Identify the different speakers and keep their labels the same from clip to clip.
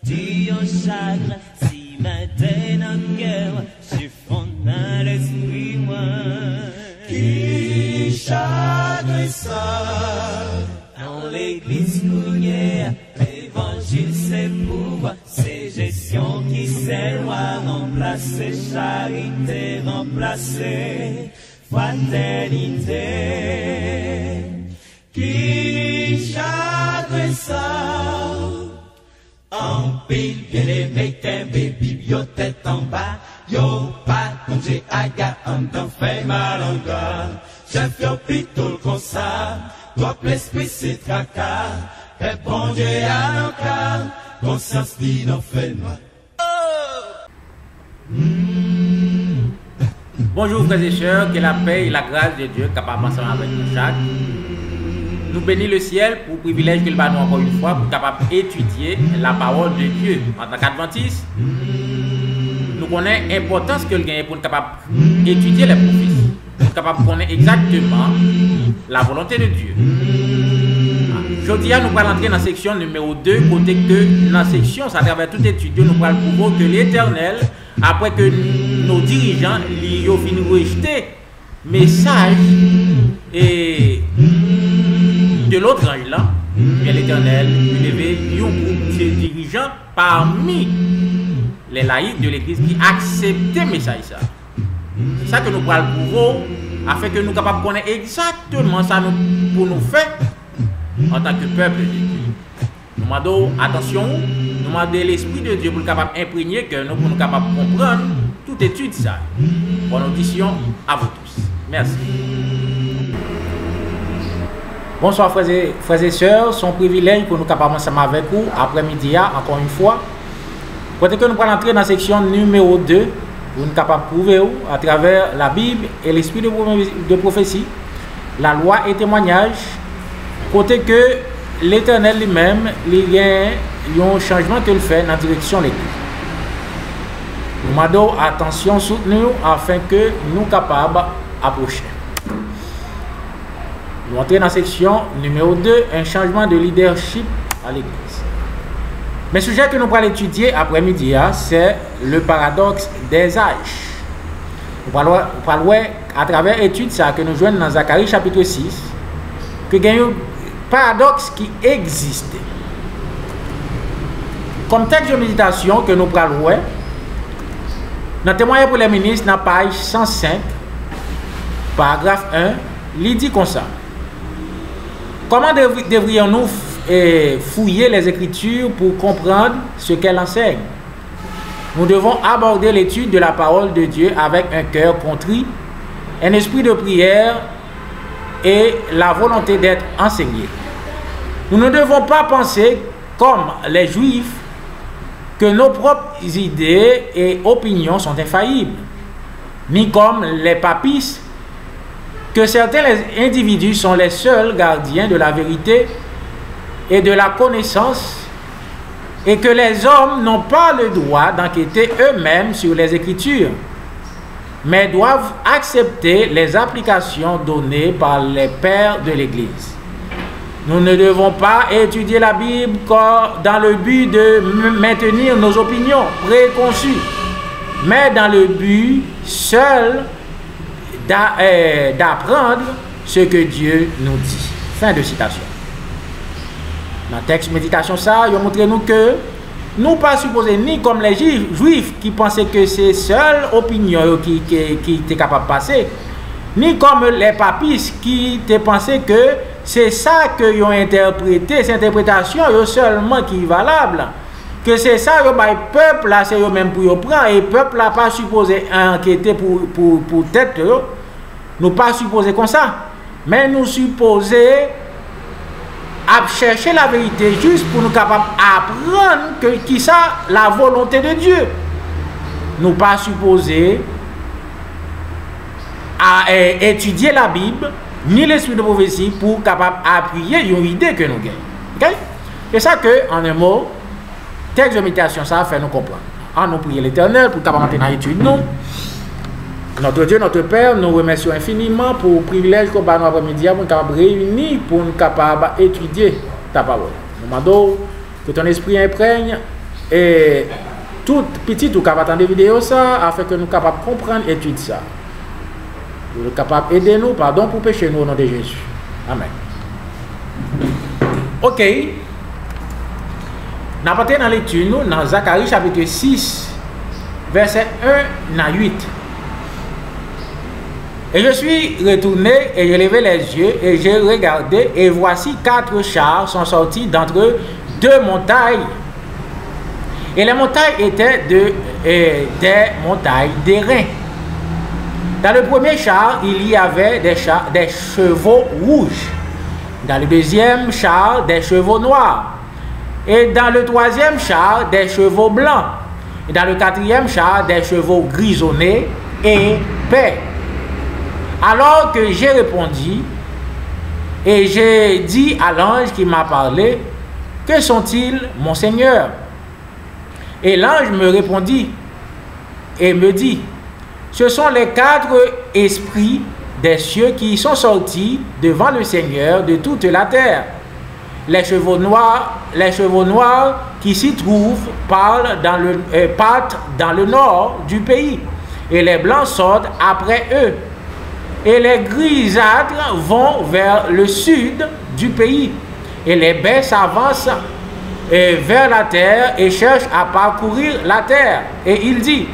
Speaker 1: Dis au chagrin, si maintenant cœur, je fonde dans l'esprit moi. Qui chagrin ça? Dans l'église courrière, l'évangile c'est pouvoir, c'est gestion qui c'est loi, remplacer charité, remplacer fraternité. Qui chagrin ça? En pile, bien élevé, t'es bibliothèque en bas. Yo, pas congé, aga, en t'en fait mal en gars. Chef, yo, plutôt comme ça. Toi, l'esprit, c'est tracas. Et bon Dieu, à l'encar. Conscience, dit, non, fait noir.
Speaker 2: Bonjour, frères et sœurs, que la paix et la grâce de Dieu, capable ensemble avec nous chaque. Nous bénissons le ciel pour le privilège qu'il va nous encore une fois pour capable étudier la parole de Dieu. En tant qu'adventiste, nous connaissons l'importance que le gagne pour capable étudier les prophéties, pour capable connaître exactement la volonté de Dieu. Aujourd'hui, nous allons entrer dans la section numéro 2, côté que dans la section, à travers toute étude, nous allons prouver que l'Éternel, après que nos dirigeants ont fini de rejeter message et de l'autre ange là, bien l'Éternel levé un groupe de dirigeants parmi les laïcs de l'Église qui acceptaient le message. C'est ça que nous allons prouver afin que nous soyons capables de connaître exactement ça pour nous faire en tant que peuple de Dieu. Nous demandons attention, nous demandons l'Esprit de Dieu pour nous capable d'imprégner que nous pour nous capables de comprendre toute étude ça. Bonne audition à vous tous. Merci. Bonsoir frères et sœurs, c'est un privilège pour nous capables ensemble avec vous après-midi encore une fois. Pour que nous allons entrer dans la section numéro 2 pour nous capables de prouver à travers la Bible et l'esprit de prophétie, la loi et témoignage, côté que l'Éternel lui-même, il y a un changement qu'il fait dans la direction de l'Église. Nous demandons attention soutenue afin que nous soyons capables d'approcher. Nous entrons dans la section numéro 2, un changement de leadership à l'Église. Mais le sujet que nous allons étudier après-midi, c'est le paradoxe des âges. Nous allons voir à travers l'étude que nous joignons dans Zacharie chapitre 6, que il y a un paradoxe qui existe. Comme texte de méditation que nous allons voir, dans le témoignage pour les ministres, dans la page 105, paragraphe 1, il dit comme ça. Comment devrions-nous fouiller les Écritures pour comprendre ce qu'elles enseignent? Nous devons aborder l'étude de la parole de Dieu avec un cœur contrit, un esprit de prière et la volonté d'être enseigné. Nous ne devons pas penser comme les Juifs que nos propres idées et opinions sont infaillibles, ni comme les papistes que certains individus sont les seuls gardiens de la vérité et de la connaissance et que les hommes n'ont pas le droit d'enquêter eux-mêmes sur les Écritures, mais doivent accepter les applications données par les pères de l'Église. Nous ne devons pas étudier la Bible dans le but de maintenir nos opinions préconçues, mais dans le but seul d'apprendre ce que Dieu nous dit. Fin de citation. Dans le texte méditation, ça, il montre nous que nous pas supposés ni comme les Juifs qui pensaient que c'est seule opinion qui était capable de passer, ni comme les papistes qui pensaient que c'est ça qu'ils ont interprété, cette interprétation est seulement qui est valable. Que c'est ça, le peuple là, c'est eux-mêmes pour y prendre, et le peuple n'a pas supposé enquêter pour tête. Nous pas supposés comme ça, mais nous supposés à chercher la vérité juste pour nous capables d'apprendre que qui ça la volonté de Dieu. Nous pas supposés à étudier la Bible ni l'esprit de prophétie pour capable appuyer une idée que nous gagnons. Okay? C'est ça que en un mot, texte de méditation ça fait nous comprendre. Nous prions l'Éternel pour capable entrer dans l'étude nous. Notre Dieu, notre Père, nous remercions infiniment pour le privilège qu'on a nous après-midi pour nous capables réunir, pour nous capables d'étudier ta parole. Nous demandons que ton esprit imprègne et tout petit ou capable attendre vidéo ça afin que nous capable comprendre et étudier ça. Nous capable aider nous pardon pour pécher nous au nom de Jésus. Amen. OK. Nous partons dans l'étude nous dans Zacharie chapitre 6 verset 1 à 8. Et je suis retourné et j'ai levé les yeux et j'ai regardé et voici 4 chars sont sortis d'entre 2 montagnes. Et les montagnes étaient des montagnes d'airain. Dans le premier char, il y avait des chevaux rouges. Dans le deuxième char, des chevaux noirs. Et dans le troisième char, des chevaux blancs. Et dans le quatrième char, des chevaux grisonnés et épais. Alors que j'ai répondu, et j'ai dit à l'ange qui m'a parlé, que sont-ils, mon Seigneur? Et l'ange me répondit et me dit, ce sont les 4 esprits des cieux qui sont sortis devant le Seigneur de toute la terre. Les chevaux noirs qui s'y trouvent partent dans le nord du pays, et les blancs sortent après eux. Et les grisâtres vont vers le sud du pays. Et les baies s'avancent vers la terre et cherchent à parcourir la terre. Et il dit,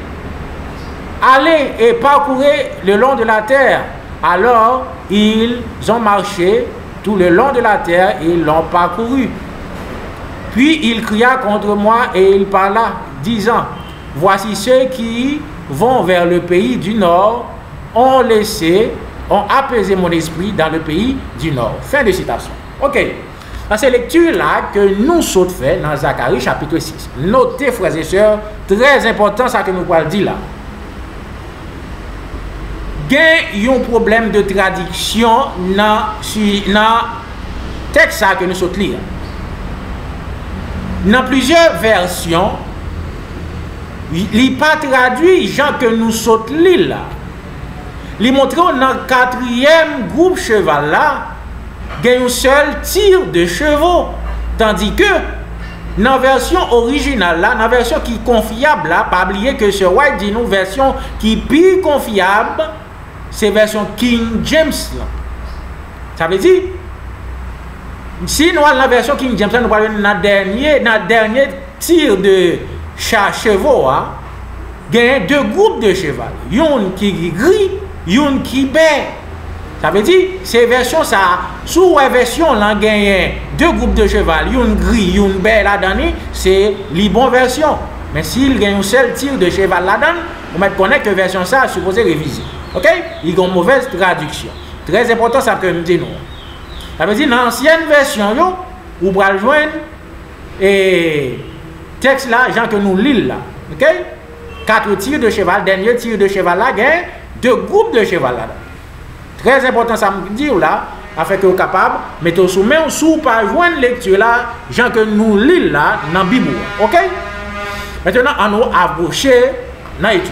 Speaker 2: allez et parcourez le long de la terre. Alors ils ont marché tout le long de la terre et l'ont parcouru. Puis il cria contre moi et il parla, disant, voici ceux qui vont vers le pays du nord ont apaisé mon esprit dans le pays du nord. Fin de citation. OK. Dans cette lecture-là que nous sommes fait dans Zacharie chapitre 6. Notez, frères et sœurs, très important ça que nous allons dire là. Il y a un problème de traduction dans le texte que nous sommes lire. Dans plusieurs versions, il n'est pas traduit gens que nous sommes lire là. Il montre dans le 4e groupe cheval là, il y a un seul tir de chevaux. Tandis que dans la version originale là, dans la version qui est confiable là, pas oublier que ce White dit une version qui est plus confiable, c'est la version King James là. Ça veut dire, si nous avons la version King James là, nous parlons dans le dernier tir de chevaux, il y a 2 groupes de cheval. Une qui est gris, une qui baie. Ça veut dire, ces versions, ça, sous la version, là, il y a 2 groupes de cheval, une gris, une baie là-dedans, c'est les bonnes versions. Mais s'il y a un seul tir de cheval là-dedans, on va connaître que la version ça est supposée réviser. Ok? Il y a une mauvaise traduction. Très important, ça que nous disons. Ça veut dire, dans l'ancienne version, vous pouvez joindre et texte là, gens que nous lisons là. Ok? 4 tirs de cheval, dernier tir de cheval là, il y a 2 groupes de cheval là. Très important, ça me dit là, afin que vous soyez capable de mettre sous main, sous pas joindre lecture là, gens que nous lisons là, dans la Bible. Ok? Maintenant, on nous approcher dans l'étude.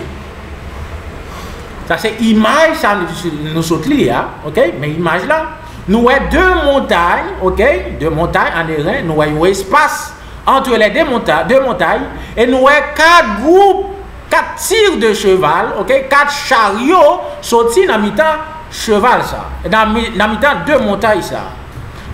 Speaker 2: Ça c'est image, ça nous saute là, ok? Mais image là, nous avons 2 montagnes, ok? 2 montagnes en airain, nous avons un espace entre les 2 montagnes, et nous avons 4 groupes, 4 tirs de cheval, ok? 4 chariots sortis dans mi-temps cheval ça. Dans mi-temps 2 montagnes ça.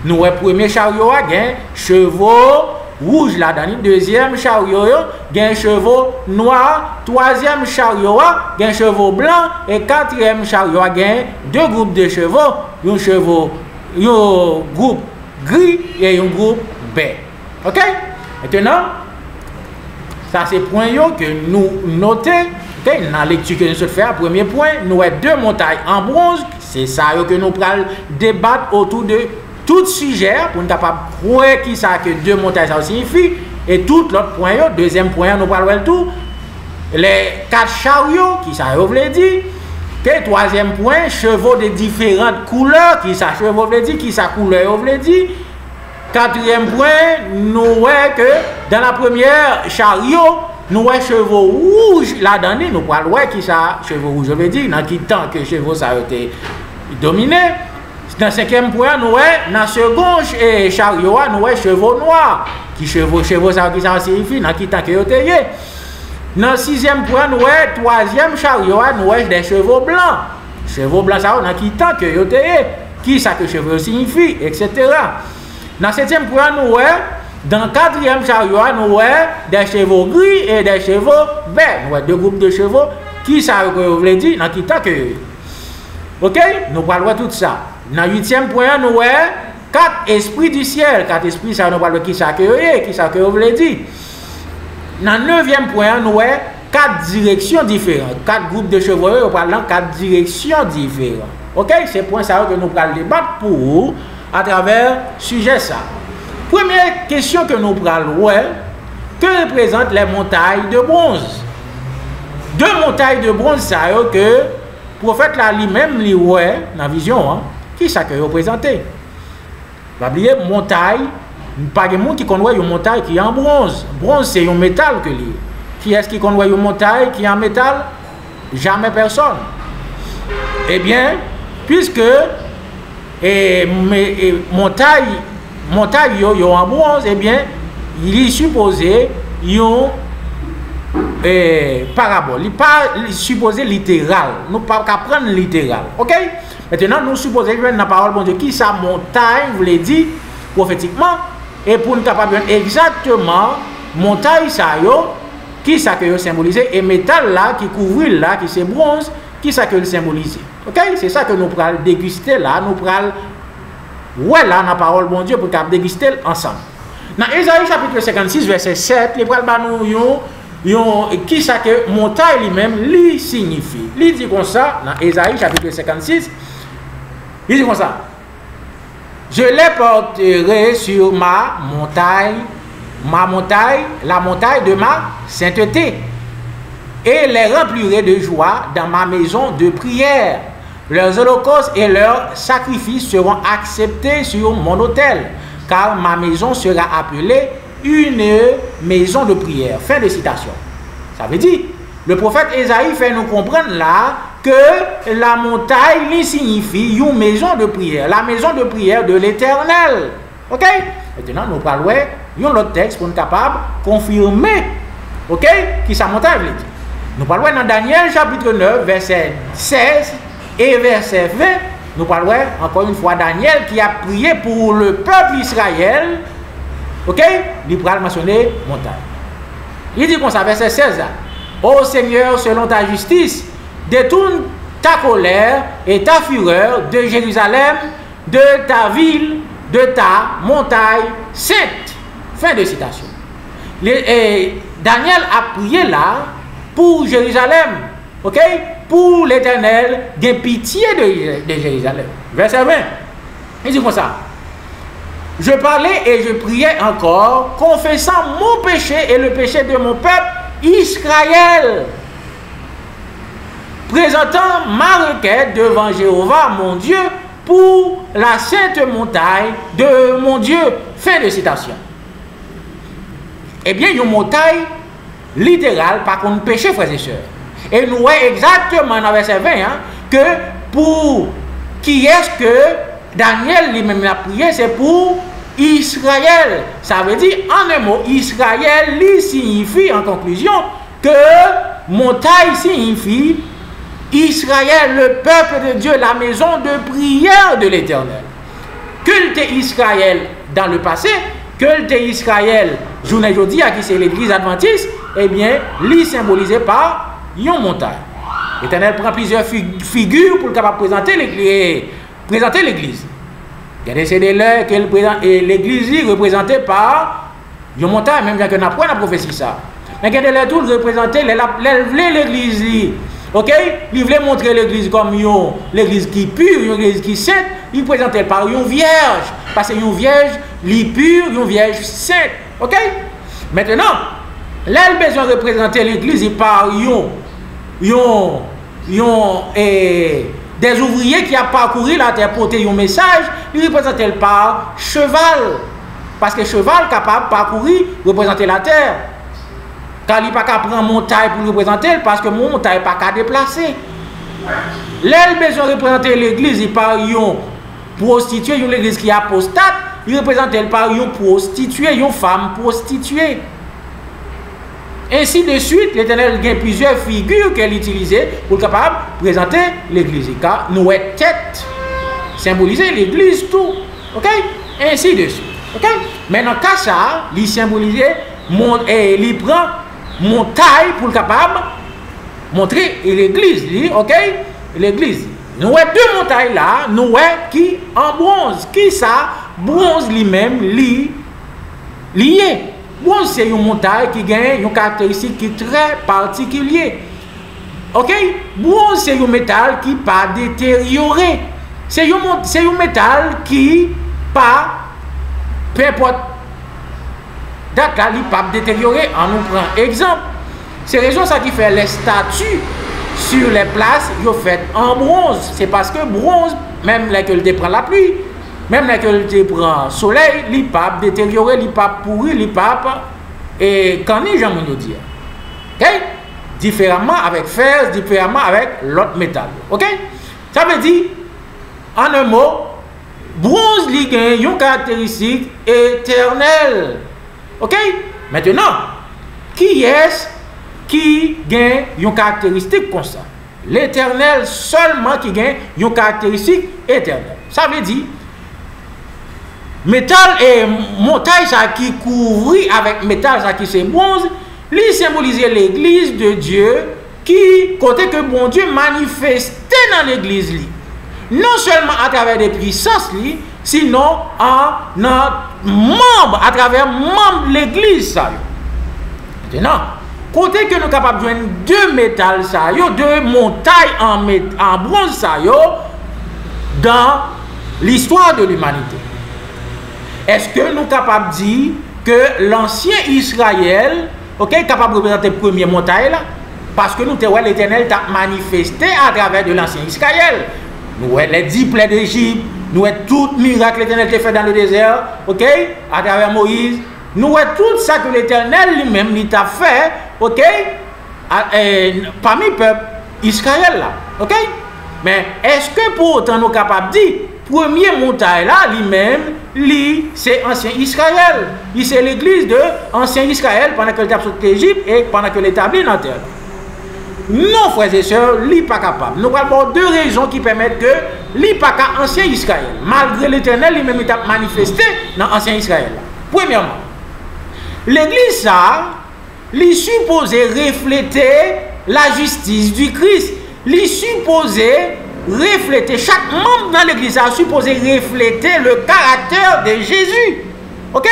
Speaker 2: Nous avons premier chariot, il y a chevaux rouge là-dedans, deuxième chariot, il y a un chevaux noir, troisième chariot, il y a un chevaux blanc, et quatrième chariot, il y a 2 groupes de chevaux, un groupe gris et un groupe baie. Ok? Maintenant, ça c'est le point que nous notons, okay? Dans la lecture que nous sommes fait, premier point, nous avons 2 montagnes en bronze, c'est ça que nous allons débattre autour de tout sujet pour nous capable voir qui ça que 2 montagnes ça signifie et tout l'autre point deuxième point nous parlons tout les 4 chariots qui ça veut dire que troisième point chevaux de différentes couleurs qui ça chevaux veut dire qui ça couleur veut dire quatrième point nous voyons que dans la première chariot nous voyons chevaux rouges là-dedans nous parlons qui ça chevaux rouges veut dire dans qui temps que chevaux ça a été dominé. Dans le 5e point, nous avons dans le second chariot, nous avons chevaux noirs Qui chevaux ça qui ça signifie, dans qui temps que yo te yé. Dans 6e point, nous 3e chariot, nous des chevaux blancs. Chevaux blancs ça dans qui temps que yo te yé. Qui ça que chevaux signifie, etc. Dans 7e point, nous dans 4e chariot, nous des chevaux gris et des chevaux verts. Nous deux groupes de chevaux. Qui ça que vous voulez dire, dans qui temps que. Ok? Nous parlons tout ça. Dans 8e point, nous 4 esprits du ciel. 4 esprits, ça nous parle qui ça que vous voulez dire. Dans 9e point, nous 4 directions différentes. 4 groupes de chevaux, nous parlons 4 directions différentes. Ok? C'est point ça que nous allons débattre pour vous à travers sujet ça. Première question que nous parlons, que représentent les montagnes de bronze? 2 montagnes de bronze, ça que le prophète là lui-même, dans la vision, qui ça que représenté? Vous oubliez, montagne, pas de monde qui connaît une montagne qui est en bronze. Bronze, c'est un métal que lié. Qui est-ce qui connaît une montagne qui est en métal? Jamais personne. Eh bien, puisque montagne yo en bronze, eh bien, il est supposé yon parabole. Il n'est pas supposé littéral. Nous ne pouvons pas prendre littéral. Ok? Maintenant, nous supposons que dans la parole de Dieu, qui sa montagne voulait dire prophétiquement, et pour nous capables exactement montagne ça yo, qui ça que yo symbolisé, et métal là qui couvre là, qui c'est bronze, qui ça que le symbolise. Ok? C'est ça que nous pourrons déguster là, nous pourrons là dans la parole de Dieu pour déguster ensemble. Dans Ésaïe chapitre 56 verset 7, les pourrons nous qui ça que montagne lui-même lui signifie. Il dit comme ça dans Ésaïe chapitre 56. Il dit comme ça. Je les porterai sur ma montagne, la montagne de ma sainteté, et les remplirai de joie dans ma maison de prière. Leurs holocaustes et leurs sacrifices seront acceptés sur mon autel, car ma maison sera appelée une maison de prière. Fin de citation. Ça veut dire, le prophète Ésaïe fait nous comprendre là que la montagne signifie une maison de prière, la maison de prière de l'Éternel. Ok? Maintenant, nous parlons d'un autre texte pour nous capable de confirmer, ok, qui sa montagne veut dire. Nous parlons dans Daniel chapitre 9, verset 16 et verset 20. Nous parlons encore une fois Daniel qui a prié pour le peuple Israël. Ok? Il va mentionner montagne. Il dit comme ça, verset 16. Ô Seigneur, selon ta justice, détourne ta colère et ta fureur de Jérusalem, de ta ville, de ta montagne sainte. Fin de citation. Daniel a prié là pour Jérusalem. Ok? Pour l'Éternel, de pitié de Jérusalem. Verset 20. Il dit comme ça. Je parlais et je priais encore, confessant mon péché et le péché de mon peuple Israël, présentant ma requête devant Jéhovah, mon Dieu, pour la sainte montagne de mon Dieu. Fin de citation. Eh bien, une montagne littérale, par contre, péché, frères et sœurs. Et nous voyons exactement dans verset 20 que pour qui est-ce que Daniel lui-même a prié, c'est pour Israël. Ça veut dire, en un mot, Israël lui signifie en conclusion que montagne signifie Israël, le peuple de Dieu, la maison de prière de l'Éternel. Culte Israël dans le passé, culte Israël journée aujourd'hui, à qui c'est l'église adventiste, eh bien, lui symbolisé par une montagne. L'Éternel prend plusieurs figures pour capable présenter l'église. Il y a des CD-là que l'église est représentée par une montagne, même si on n'a pas la prophétie ça. Mais il y a des tout représenter l'église. Ok? Il voulait montrer l'église comme l'église qui est pure, une église qui est sainte. Il présentait par une vierge. Parce que une vierge, elle est pure, une vierge sainte. Ok? Maintenant, là, il a besoin de représenter l'église par des ouvriers qui ont parcouru la terre pour porter un message, il représente par cheval. Parce que cheval est capable de parcourir, représenter la terre. Car il n'est pas capable de prendre montagne pour représenter, parce que mon montagne n'est pas capable de déplacer. Là, il a besoin de représenter l'église par une prostituée, une église qui est apostate, il représente par une prostituée, une femme prostituée. Ainsi de suite, l'Éternel a plusieurs figures qu'elle utilisait pour capable présenter l'église. Car nous avons tête, symboliser l'église tout. Ok? Ainsi de suite. Ok? Maintenant, cas ça, il symbolise, il prend montagne pour capable montrer l'église. Ok? L'église. Nous avons deux montagnes là, nous avons qui en bronze. Qui ça? Bronze lui-même, lié. Bronze, c'est une montagne qui gagne une caractéristique qui est très particulière. Ok? Bronze, c'est un métal qui n'est pas détérioré. C'est un métal qui pas, peu importe, d'accord, il n'est pas détérioré. On nous prend exemple. C'est raison ça qui fait les statues sur les places, ils sont faites en bronze. C'est parce que bronze, même là que le prend la pluie, même là que le prend le soleil, il n'est pas détérioré, il n'est pas pourri, il n'est pas. Et quand il j'aime nous dire. Ok? Différemment avec fer, différemment avec l'autre métal. Ok? Ça veut dire, en un mot, bronze il a une caractéristique éternelle. Ok? Maintenant, qui est-ce qui gagne une caractéristique comme ça? L'éternel seulement qui gagne une caractéristique éternelle. Ça veut dire, métal et montagne ça qui couvrit avec métal ça qui c'est bronze, lui symboliser l'église de Dieu qui côté que bon Dieu manifesté dans l'église li. Non seulement à travers des puissances li, sinon en membre à travers membre de l'église ça. Maintenant, côté que nous sommes capables de joindre deux métals ça yo, deux montagnes en bronze ça yo dans l'histoire de l'humanité. Est-ce que nous sommes capables de dire que l'ancien Israël, ok, est capable de représenter la première montagne là? Parce que nous avons l'Éternel t'a manifesté à travers de l'ancien Israël. Nous avons les 10 plaies d'Égypte, nous avons tout miracle que l'Éternel a fait dans le désert, ok, à travers Moïse. Nous avons tout ça que l'Éternel lui-même t'a fait, ok, parmi le peuple Israël là, ok. Mais est-ce que pour autant nous sommes capables de dire premier montagne là, lui-même, c'est ancien Israël. C'est l'église de ancien Israël pendant que l'État sorti d'Égypte et pendant que l'établit dans la terre. Non, frères et sœurs, n'est pas capable. Nous avons deux raisons qui permettent que n'est pas ancien Israël. Malgré l'Éternel, lui-même est manifesté dans ancien Israël. Premièrement, l'église ça, lui supposé refléter la justice du Christ. Lui supposé refléter, chaque membre dans l'église a supposé refléter le caractère de Jésus. Ok?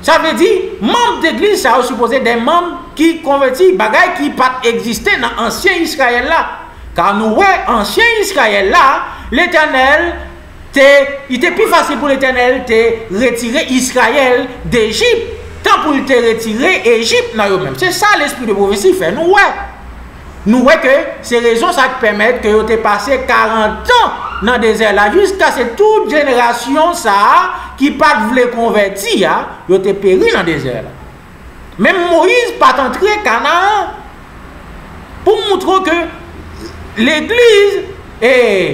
Speaker 2: Ça veut dire, membre d'église, ça a supposé des membres qui convertis, bagaille qui pas existé dans l'ancien Israël là. Car nous, ouais, ancien Israël là, l'Éternel, il était plus facile pour l'Éternel de retirer Israël d'Égypte, tant pour te retirer Égypte dans eux-mêmes. C'est ça l'esprit de prophétie fait. Nous, ouais. Nous voyons que ces raisons ça permettent que vous ayez passé 40 ans dans le désert là, jusqu'à cette toute génération ça, qui pas voulu convertir, vous avez péri dans le désert là. Même Moïse pas entré au Canaan pour montrer que l'église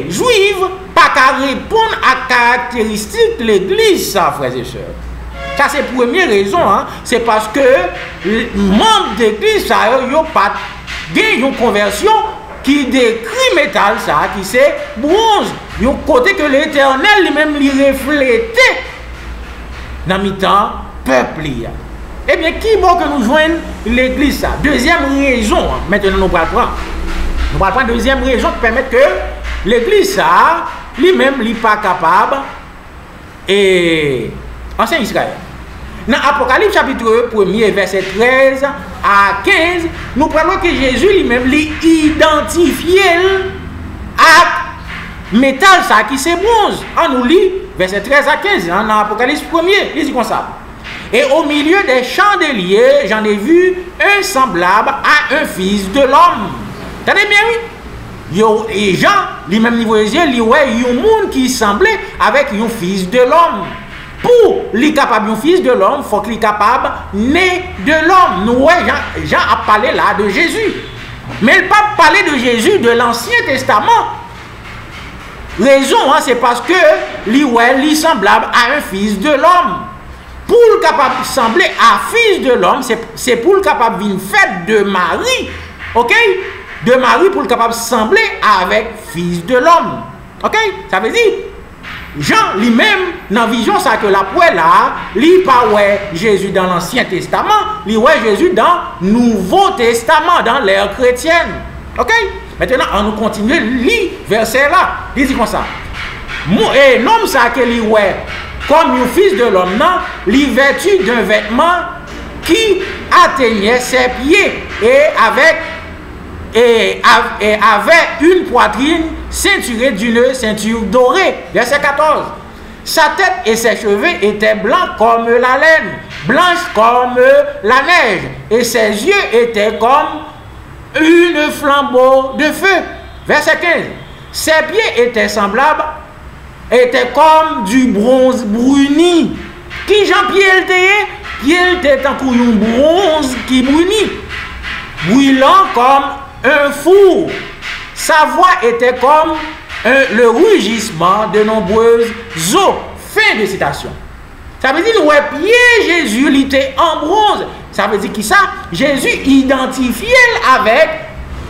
Speaker 2: juive pas qu'à répondre à caractéristiques de l'église, ça, frères et sœurs. Ça c'est la première raison, hein? C'est parce que les membres d'église ça, n'ont pas une conversion qui décrit métal ça, qui c'est bronze. Un côté que l'Éternel lui-même lui reflétait dans le temps peuple. Eh bien, qui bon que nous joignons l'église ça? Deuxième raison, hein, maintenant nous allons prendre. Nous allons prendre deuxième raison qui permet que l'église ça, lui-même, n'est pas capable et ancien Israël. Dans Apocalypse chapitre 1, verset 13 à 15, nous parlons que Jésus lui-même l'identifie à métal ça qui c'est bronze. On nous lit verset 13 à 15 dans Apocalypse 1, il dit comme ça. Et au milieu des chandeliers, j'en ai vu un semblable à un fils de l'homme. T'entendez bien, oui? Et Jean, lui-même niveau des yeux, il y a un monde qui semblait avec un fils de l'homme. Pour les capable un fils de l'homme, il faut qu'il soit capable né de l'homme. Nous, Jean a parlé là de Jésus. Mais il n'a pas parlé de Jésus de l'Ancien Testament. Raison, hein, c'est parce que lui est semblable à un fils de l'homme. Pour le capable de sembler à fils de l'homme, c'est pour le capable d'une fête de Marie. Ok? De Marie pour le capable de sembler avec fils de l'homme. Ok? Ça veut dire, Jean lui-même, dans la vision, ça que la poêle là, lui pas ouais Jésus dans l'Ancien Testament, lui ouais Jésus dans le Nouveau Testament, dans l'ère chrétienne. Ok? Maintenant, on nous continue, lit verset là. Il dit comme ça. Et l'homme ça que lui ouais, comme un fils de l'homme, non, lui vêtu d'un vêtement qui atteignait ses pieds et avait une poitrine ceinturée d'une ceinture dorée. Verset 14. Sa tête et ses cheveux étaient blancs comme la laine, blanches comme la neige, et ses yeux étaient comme une flambeau de feu. Verset 15. Ses pieds étaient semblables, étaient comme du bronze bruni. Qui Jean-Pierre était? Pierre était en couillon bronze qui brunit, brûlant comme un four. Sa voix était comme le rugissement de nombreuses eaux. Fin de citation. Ça veut dire, ouais, Pierre Jésus, il était en bronze. Ça veut dire qui ça? Jésus identifié avec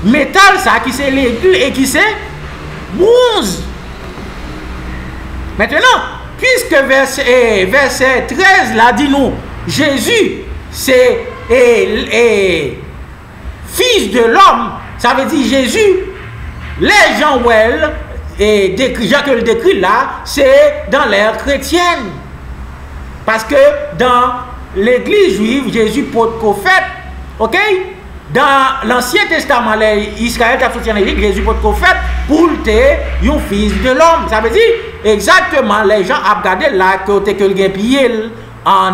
Speaker 2: métal, ça, qui c'est l'aigle et qui c'est bronze. Maintenant, puisque verset 13 là dit nous, Jésus, c'est fils de l'homme, ça veut dire Jésus, les gens well, et Jean que le décrit là, c'est dans l'ère chrétienne. Parce que dans l'église juive, Jésus porte prophète, ok? Dans l'Ancien Testament, Israël a soutenu l'église, Jésus porte prophète pour être un fils de l'homme. Ça veut dire exactement, les gens ont regardé là, côté que le pied en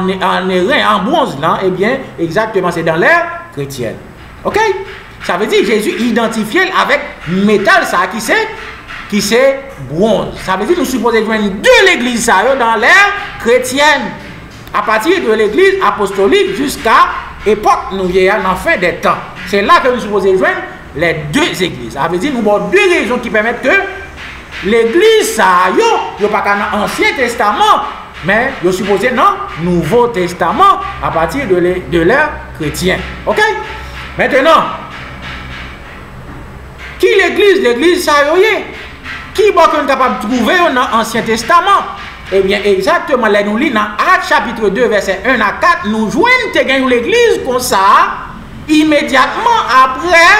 Speaker 2: bronze là, eh bien, exactement, c'est dans l'ère chrétienne. Ok? Ça veut dire Jésus identifié avec métal, ça, qui c'est bronze. Ça veut dire nous supposons joindre de l'église dans l'ère chrétienne. À partir de l'église apostolique jusqu'à l'époque nous y a en fin des temps. C'est là que nous supposons joindre les deux églises. Ça veut dire nous avons deux raisons qui permettent que l'église, ça, yo pas dans l'Ancien Testament, mais yo supposé dans le Nouveau Testament à partir de l'ère chrétienne. Ok? Maintenant, qui l'église? L'église, ça y est. Qui est capable de trouver dans l'Ancien Testament? Eh bien, exactement, là, nous lisons dans Actes chapitre 2, verset 1 à 4, nous joignons l'église comme ça, immédiatement après,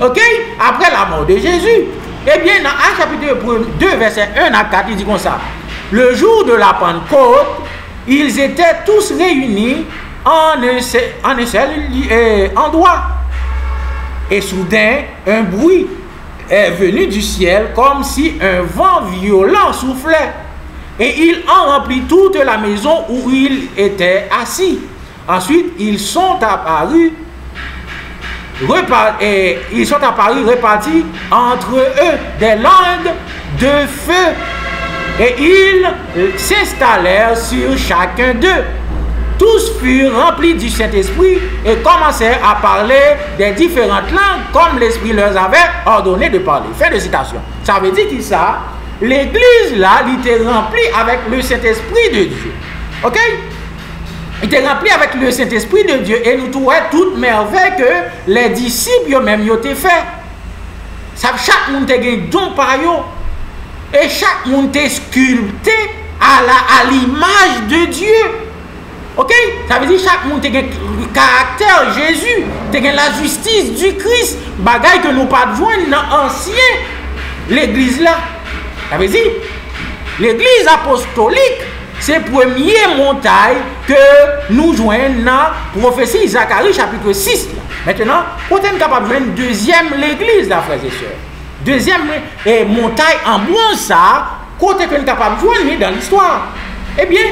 Speaker 2: ok, après la mort de Jésus. Eh bien, dans Actes chapitre 2, verset 1 à 4, il dit comme ça. Le jour de la Pentecôte, ils étaient tous réunis en un seul endroit. Et soudain, un bruit est venu du ciel comme si un vent violent soufflait. Et il en remplit toute la maison où ils étaient assis. Ensuite, ils sont apparus répartis entre eux des langues de feu. Et ils s'installèrent sur chacun d'eux. Tous furent remplis du Saint-Esprit et commencèrent à parler des différentes langues comme l'Esprit leur avait ordonné de parler. Fin de citation. Ça veut dire que ça, l'église là, il était remplie avec le Saint-Esprit de Dieu. Ok? Il était rempli avec le Saint-Esprit de Dieu et nous trouvons toute merveille que les disciples eux-mêmes ont été faits. Chaque monde a un don par eux. Et chaque monde est sculpté à l'image de Dieu. Ok? Ça veut dire chaque monde a un caractère Jésus, a la justice du Christ, bagaille que nous pas joindre dans l'ancien l'église là. Ça veut dire l'église apostolique, c'est la première montagne que nous joignons dans la prophétie Zacharie chapitre 6. Là. Maintenant, quand on est capable de joindre deuxième l'église, là, frères et sœurs. Deuxième montagne en bronze, ça, quand on est capable de joindre dans l'histoire. Eh bien,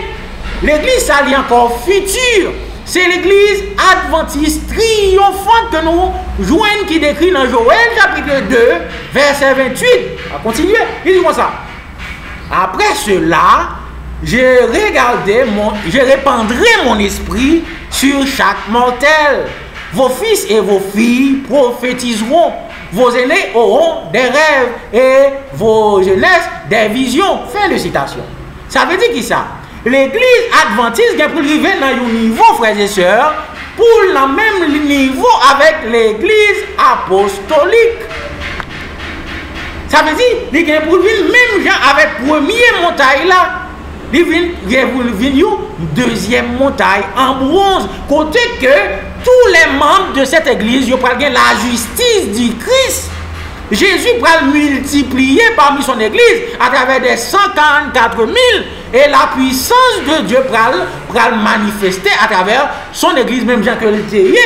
Speaker 2: l'église, ça est encore future. C'est l'église adventiste triomphante que nous joignons qui décrit dans Joël chapitre 2, verset 28. On va continuer. Il dit comme ça. Après cela, je répandrai mon esprit sur chaque mortel. Vos fils et vos filles prophétiseront. vos aînés auront des rêves et vos jeunesses des visions. Fin de citation. Ça veut dire qui ça? L'église adventiste qui est pour arriver dans un niveau, frères et sœurs, pour le même niveau avec l'église apostolique. Ça veut dire qu'il y a pour venir même gens avec première montagne là. Il y a pour venir deuxième montagne en bronze. Côté que tous les membres de cette église, ils prennent la justice du Christ. Jésus va multiplier parmi son église à travers des 144 000 et la puissance de Dieu va manifester à travers son église, même Jean que le théier,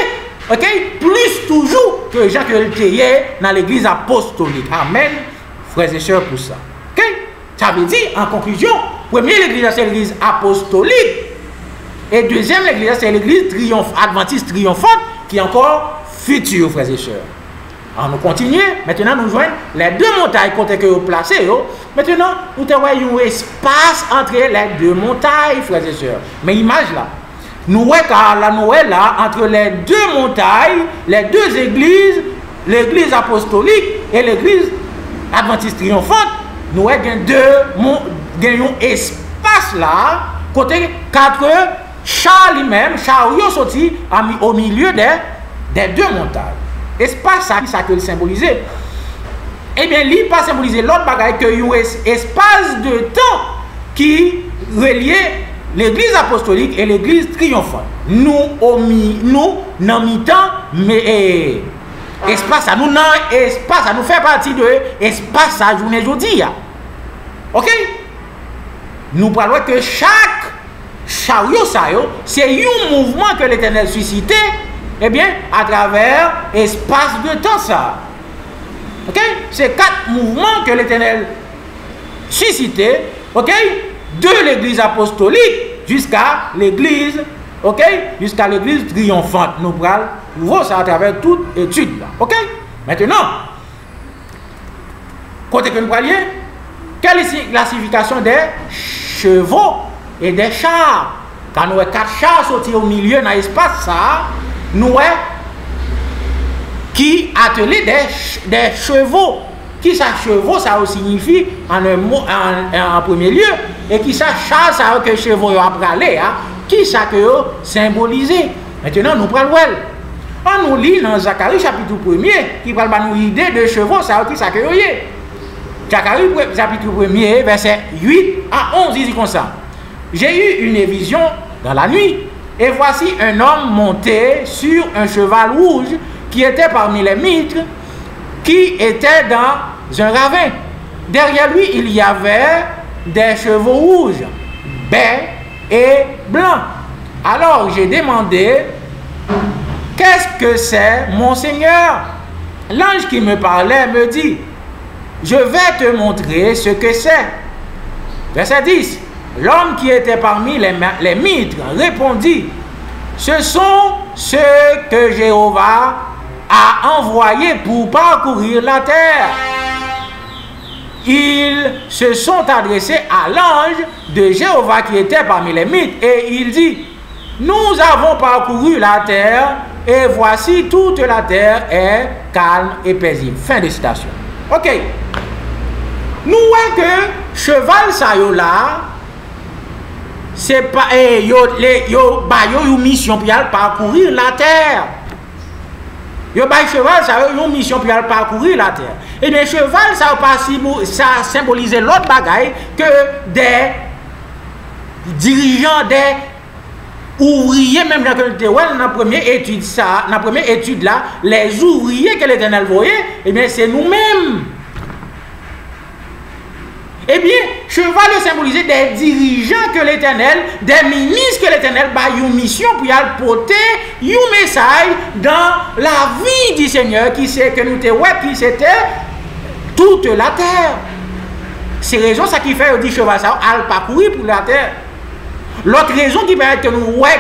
Speaker 2: ok? Plus toujours que Jean que le théier dans l'église apostolique. Amen, frères et sœurs, pour ça. Ok? Ça veut dire, en conclusion, première l'église, c'est l'église apostolique, et deuxième l'église, c'est l'église adventiste triomphante, qui est encore future, frères et sœurs. Alors nous continuons, maintenant nous joignons les deux montagnes côté que vous placez. Maintenant, nous avons un espace entre les deux montagnes, frères et sœurs. Mais image là, nous voyons là, entre les deux montagnes, les deux églises, l'église apostolique et l'église adventiste triomphante, nous voyons un espace là, côté 4 chars lui-même, chariot sorti au milieu des deux montagnes. Espace ça que symboliser. Eh bien, il pas symboliser l'autre bagaille que un espace de temps qui reliait l'église apostolique et l'église triomphante. Nous dans mi-temps, mais espace ça nous fait partie de espace à journée aujourd'hui. OK? Nous parlons que chaque chariot c'est un mouvement que l'Éternel suscité. Eh bien, à travers espace de temps ça. Ok? C'est 4 mouvements que l'Éternel suscité, ok? De l'église apostolique jusqu'à l'église, ok? Jusqu'à l'église triomphante. Nous voyons ça à travers toute étude là. Ok? Maintenant, côté que nous parlions, quelle est la signification des chevaux et des chars? Quand nous avons 4 chars sortis au milieu dans l'espace ça, nous qui attelé des chevaux. Qui ça chevaux ça signifie en premier lieu, et qui ça char ça que chevaux a pralé, qui ça que symbolisé. Maintenant nous prenons on nous lit dans Zacharie chapitre 1er qui parle nous idée de chevaux ça qui ça que Zacharie chapitre 1er verset 8 à 11 il dit comme ça. J'ai eu une vision dans la nuit. Et voici un homme monté sur un cheval rouge qui était parmi les mitres, qui était dans un ravin. Derrière lui, il y avait des chevaux rouges, bais et blancs. Alors j'ai demandé, qu'est-ce que c'est, mon Seigneur? L'ange qui me parlait me dit, je vais te montrer ce que c'est. Verset 10. L'homme qui était parmi les mitres répondit, ce sont ceux que Jéhovah a envoyés pour parcourir la terre. Ils se sont adressés à l'ange de Jéhovah qui était parmi les mitres et il dit, nous avons parcouru la terre et voici toute la terre est calme et paisible. Fin de citation. Ok. Nous voyons que cheval ça yo là, c'est pas une mission pour parcourir la terre. Cheval ça une mission pour parcourir la terre. Et bien cheval ça symbolise l'autre bagaille que des dirigeants, des ouvriers, même dans la première étude ça, dans la première étude là, les ouvriers que l'Éternel voyait, et bien c'est nous-mêmes. Eh bien, cheval symboliser des dirigeants que l'Éternel, des ministres que l'Éternel a une mission pour y porter un message dans la vie du Seigneur qui c'est que nous qui c'était toute la terre. C'est raison ça qui fait dit cheval ça à parcourir pour la terre. L'autre raison qui permet que nous voyons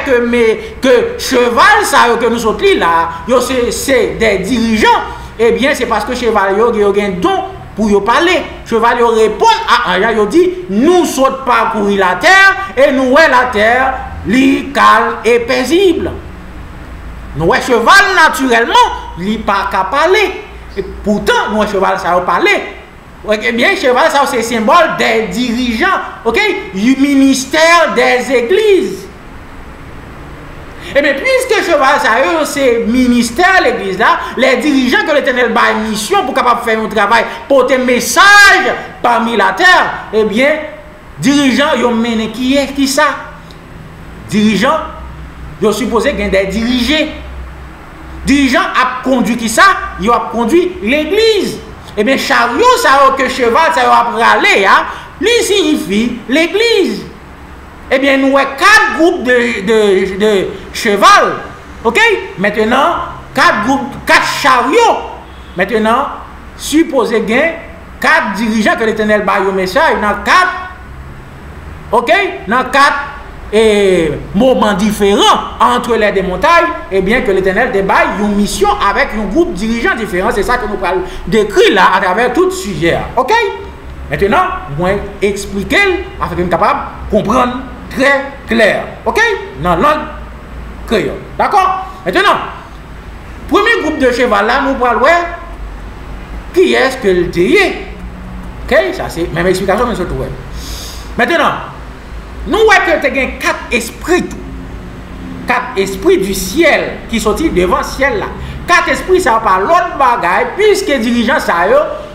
Speaker 2: que cheval ça que nous sommes là, c'est des dirigeants. Eh bien, c'est parce que cheval yo a un don pour y parler. Cheval répond à un il dit nous sommes parcourir la terre et nous voyons la terre li calme et paisible. Nous voyons cheval naturellement li pas qu'à parler. Et pourtant, nous, cheval, ça a parlé. Eh bien, cheval, ça c'est symbole des dirigeants, ok, du ministère des églises. Et bien, puisque cheval, ça c'est ministère de l'église là, les dirigeants que l'Éternel a une mission pour capable faire un travail, porter un message parmi la terre, eh bien, dirigeants, ils ont mené qui ça? Dirigeants, ils ont supposé qu'il y a des dirigés. Dirigeants a conduit qui ça? Ils ont conduit l'église. Eh bien, chariot, ça que cheval, ça a râlé, hein? Lui signifie l'église. Eh bien, nous avons 4 groupes de cheval. Ok? Maintenant, 4 groupes, 4 chariots. Maintenant, supposez qu'il y a 4 dirigeants que l'Éternel a eu message. Dans 4, ok? Dans 4 moments différents entre les deux montagnes, et bien que l'Éternel débaille une mission avec un groupe de dirigeants différents. C'est ça que nous parlons décrit là à travers tout sujet. Ok? Maintenant, je vais expliquer afin que nous soyons capables de comprendre très clair. Ok? Dans la langue créole. D'accord? Maintenant, premier groupe de cheval là, nous parlons qui est-ce que le délié? Ok? Ça c'est même explication que nous avons. Maintenant, nous voyons que tu as 4 esprits. 4 esprits du ciel qui sont devant le ciel là. 4 esprits, ça par l'autre bagaille, puisque les dirigeants, ça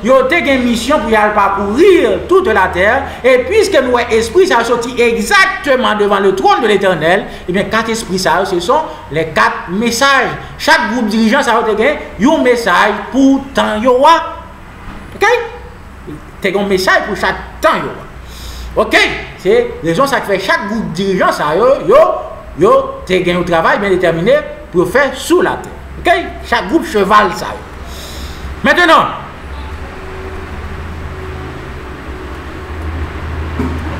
Speaker 2: ils ont une mission pour y aller parcourir toute la terre. Et puisque nous avons esprits, ça sorti exactement devant le trône de l'Éternel, et bien 4 esprits, ça ce sont les 4 messages. Chaque groupe dirigeant, ça a un message pour temps yoa. Ok? Tu as un message pour chaque temps yoa. Ok, c'est raison ça fait chaque groupe dirigeant ça yo te gagne un travail bien déterminé pour faire sous la terre. Ok, chaque groupe cheval ça. Maintenant,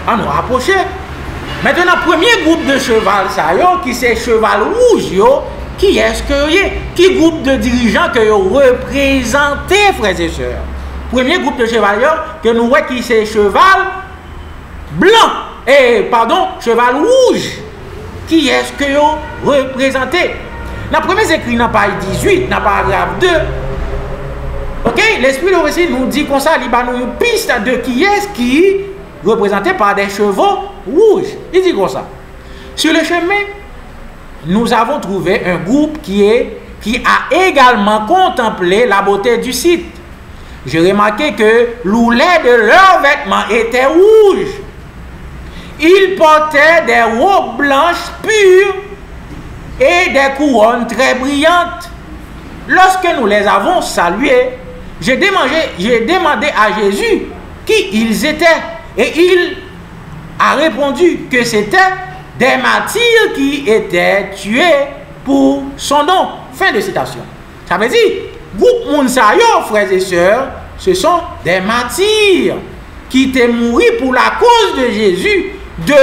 Speaker 2: on nous approcher. Maintenant, premier groupe de cheval ça qui c'est cheval rouge qui est-ce que qui groupe de dirigeants que yo représentez frères et sœurs. Premier groupe de cheval que nous voyons qui c'est cheval blanc, cheval rouge. Qui est-ce que vous représentez? Dans le premier écrit, dans la page 18, dans le paragraphe 2, ok, l'Esprit de récit nous dit comme ça, il y a une piste de qui est-ce qui est représenté par des chevaux rouges. Il dit comme ça. Sur le chemin, nous avons trouvé un groupe qui a également contemplé la beauté du site. J'ai remarqué que l'oulet de leurs vêtements était rouge. Ils portaient des robes blanches pures et des couronnes très brillantes. Lorsque nous les avons salués, j'ai demandé à Jésus qui ils étaient. Et il a répondu que c'était des martyrs qui étaient tués pour son nom. Fin de citation. Ça veut dire, groupe Mounsayo, frères et sœurs, ce sont des martyrs qui étaient morts pour la cause de Jésus de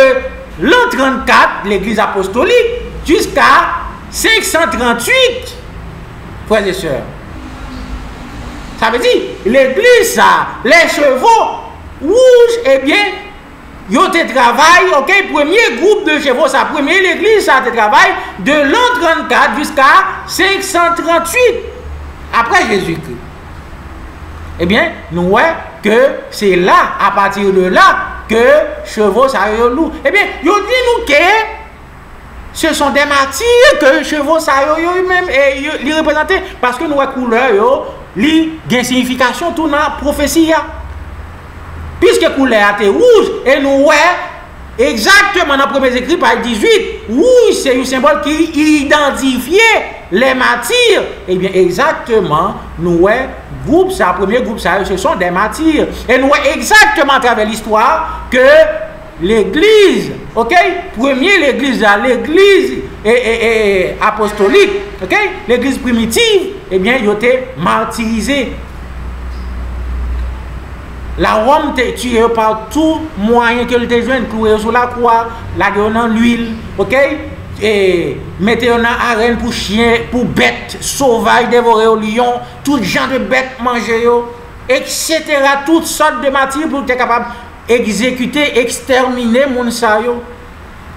Speaker 2: l'an 34, l'église apostolique, jusqu'à 538, frères et sœurs. Ça veut dire, l'église, les chevaux rouges, eh bien, ils ont travaillé, ok, premier groupe de chevaux, ça, premier l'église, ça a travaillé de l'an 34 jusqu'à 538, après Jésus-Christ. Eh bien, nous voyons que c'est là, à partir de là, que chevaux, ça y est loup. Eh bien, ils dit nous que ce sont des martyrs que chevaux, ça y est même les représenter, parce que nous voyons couleur, li gen signification tout dans la prophétie. Puisque couleur était rouge, et nous voyons exactement dans le premier écrit, page 18, rouge c'est un symbole qui identifiait les martyrs. Et bien exactement, nous voyons groupe, ça, premier groupe, ça, ce sont des martyrs. Et nous voyons exactement à travers l'histoire que l'église, ok, premier l'église apostolique, ok, l'église primitive, eh bien, ils ont été martyrisés. La Rome était tuée par tout moyen que le joint, cloué sur la croix, la gueule dans l'huile, ok, et mettez en arène pour chiens, pour bêtes sauvages dévorer au lion, tout genre de bêtes manger, etc. Toutes sortes de martyrs pour être capable d'exécuter, exterminer Mounsayo.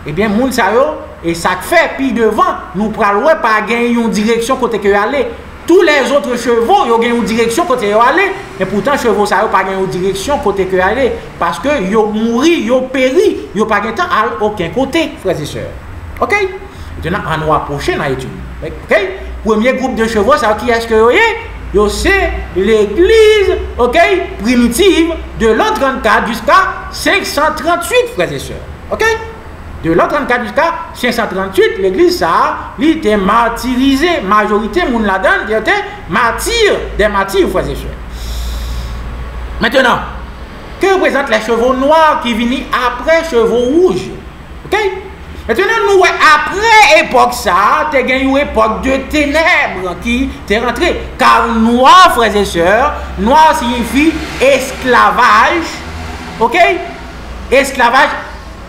Speaker 2: Eh bien, Mounsayo, et ça fait, puis devant, nous prenons pas gagner une direction côté que aller. tous les autres chevaux, ils ont une direction côté ils aller, mais pourtant chevaux ça pas une direction côté que aller parce que ils ont mouru, ils ont péri, ils ont pas de temps à aucun côté, frères et sœurs. OK? Maintenant on va approcher dans l'étude. OK? Premier groupe de chevaux, ça qui est-ce que vous voyez? C'est l'église, OK, primitive de l'an 34 jusqu'à 538, frères et sœurs. OK? De l'an 34 jusqu'à 538, l'église ça, il était martyrisé. Majorité, moun la donne, il était martyr, des martyrs, frères et sœurs. Maintenant, que représentent les chevaux noirs qui viennent après chevaux rouges? OK? Maintenant, nous, après époque ça, tu as une époque de ténèbres qui est rentrée. Car noir, frères et sœurs, noir signifie esclavage. OK? Esclavage.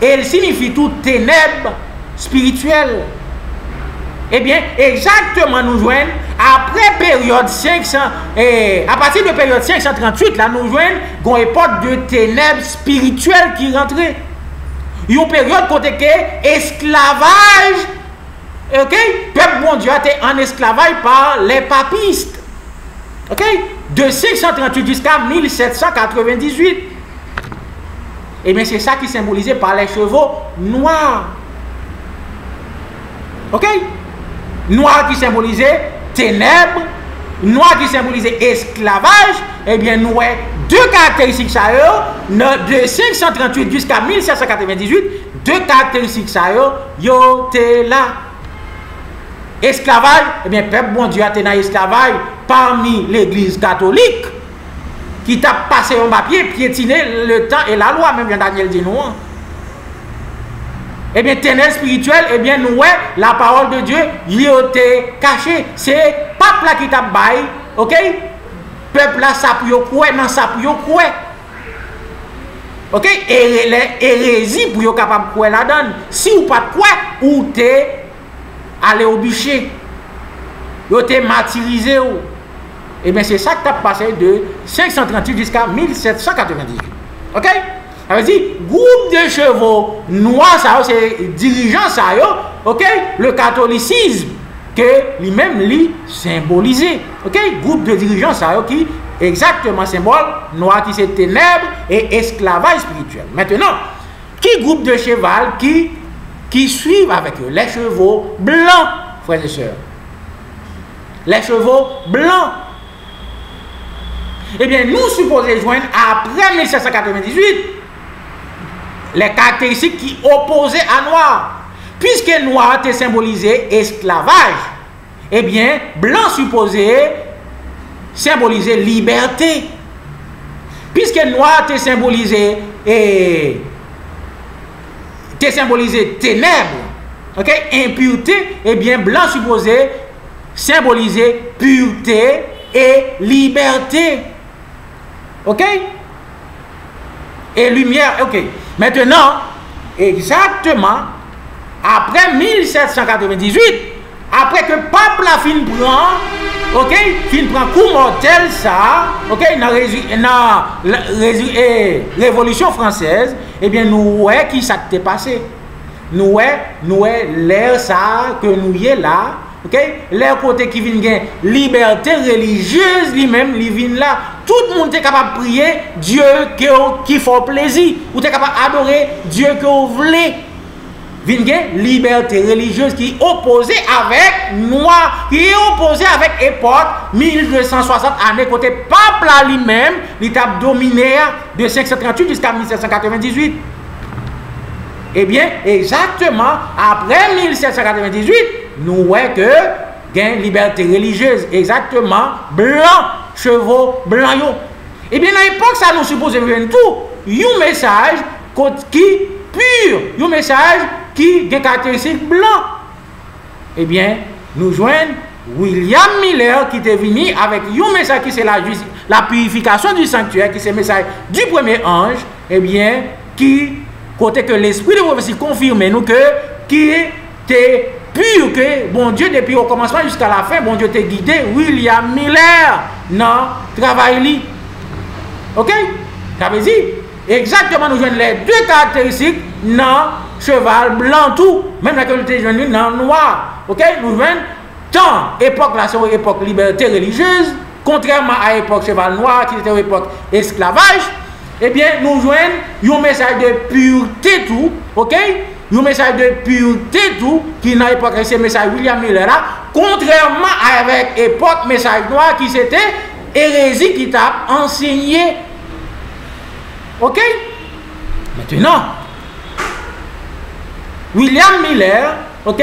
Speaker 2: Et elle signifie tout ténèbres spirituelles. Eh bien, exactement, nous joignons, après période 500, à partir de période 538, là, nous joignons une époque de ténèbres spirituelles qui rentrait. Une période côté que esclavage, ok? Peuple bon Dieu a été en esclavage par les papistes. Ok? De 538 jusqu'à 1798. Et bien c'est ça qui est symbolisé par les chevaux noirs. Ok? Noir qui symbolisait ténèbres, noir qui symbolisait esclavage. Eh bien nous avons deux caractéristiques ça de 538 jusqu'à 1798. Deux caractéristiques ça yo te là. Esclavage, eh bien peuple bon Dieu a été dans l'esclavage parmi l'église catholique. Qui t'a passé un papier, piétiner le temps et la loi, même Daniel dit nous. Eh bien, ténèbres spirituelles, eh bien, nous, la parole de Dieu, il a été caché. C'est peuple là qui t'a baillé, ok? Peuple là, ça peut quoi, non, ça peut quoi. Ok? Et l'hérésie pour être capable de quoi la donne. Si ou pas de quoi, ou t'es allé au bûcher, ou t'es martyrisé. Et bien c'est ça qui a passé de 538 jusqu'à 1798. Ok? Ça veut dire, groupe de chevaux noirs, ça c'est dirigeant, ça ok? Le catholicisme, que lui-même lui symbolisé. Ok? Groupe de dirigeants, ça qui exactement symbole, noir qui c'est ténèbres et esclavage spirituel. Maintenant, qui groupe de cheval qui suivent avec eux? Les chevaux blancs, frères et sœurs. Les chevaux blancs. Eh bien, nous supposons joindre après 1798 les caractéristiques qui opposaient à noir. Puisque noir était symbolisé esclavage, eh bien, blanc supposé symboliser liberté. Puisque noir était symbolisé ténèbres, ok, impureté, eh bien, blanc supposé symboliser pureté et liberté. Ok? Et lumière, ok. Maintenant, exactement, après 1798, après que pape la fin prend, ok, fin prend coup mortel ça, ok, dans la Révolution française, eh bien, nous voyons qui ça t'est passé. Nous voyons l'air ça, que nous y est là, ok, l'air côté qui vient liberté religieuse lui-même, il vient là. Tout le monde est capable de prier Dieu qui fait plaisir. Ou est capable d'adorer Dieu que vous voulez. Vient liberté religieuse qui est opposée avec noir, qui est opposée avec époque 1260 années côté pape là lui-même, il a dominé de 538 jusqu'à 1798. Eh bien, exactement après 1798, nous voyons que gain liberté religieuse, exactement blanc, chevaux blancs. Eh bien, à l'époque, ça nous suppose venir tout, un message qui pur, un message qui a caractéristique blanc. Eh bien, nous joignons William Miller qui est venu avec un message qui c'est la purification du sanctuaire, qui c'est le message du premier ange, eh bien, qui, côté que l'esprit de prophétie confirme nous que, qui était pur, que bon Dieu, depuis au commencement jusqu'à la fin, bon Dieu t'a guidé, William Miller, dans le travail. Ok? Ça veut dire, exactement, nous jouons les deux caractéristiques dans cheval blanc tout, même la qualité de dans noir. Ok? Nous jouons tant époque là, c'est une époque liberté religieuse, contrairement à l'époque cheval noir, qui était une époque esclavage, eh bien, nous joignons un message de pureté tout, ok? Un message de pureté tout, qui dans l'époque, c'est le message William Miller là, contrairement avec l'époque message noir, qui c'était hérésie qui t'a enseigné. Ok? Maintenant, William Miller, ok?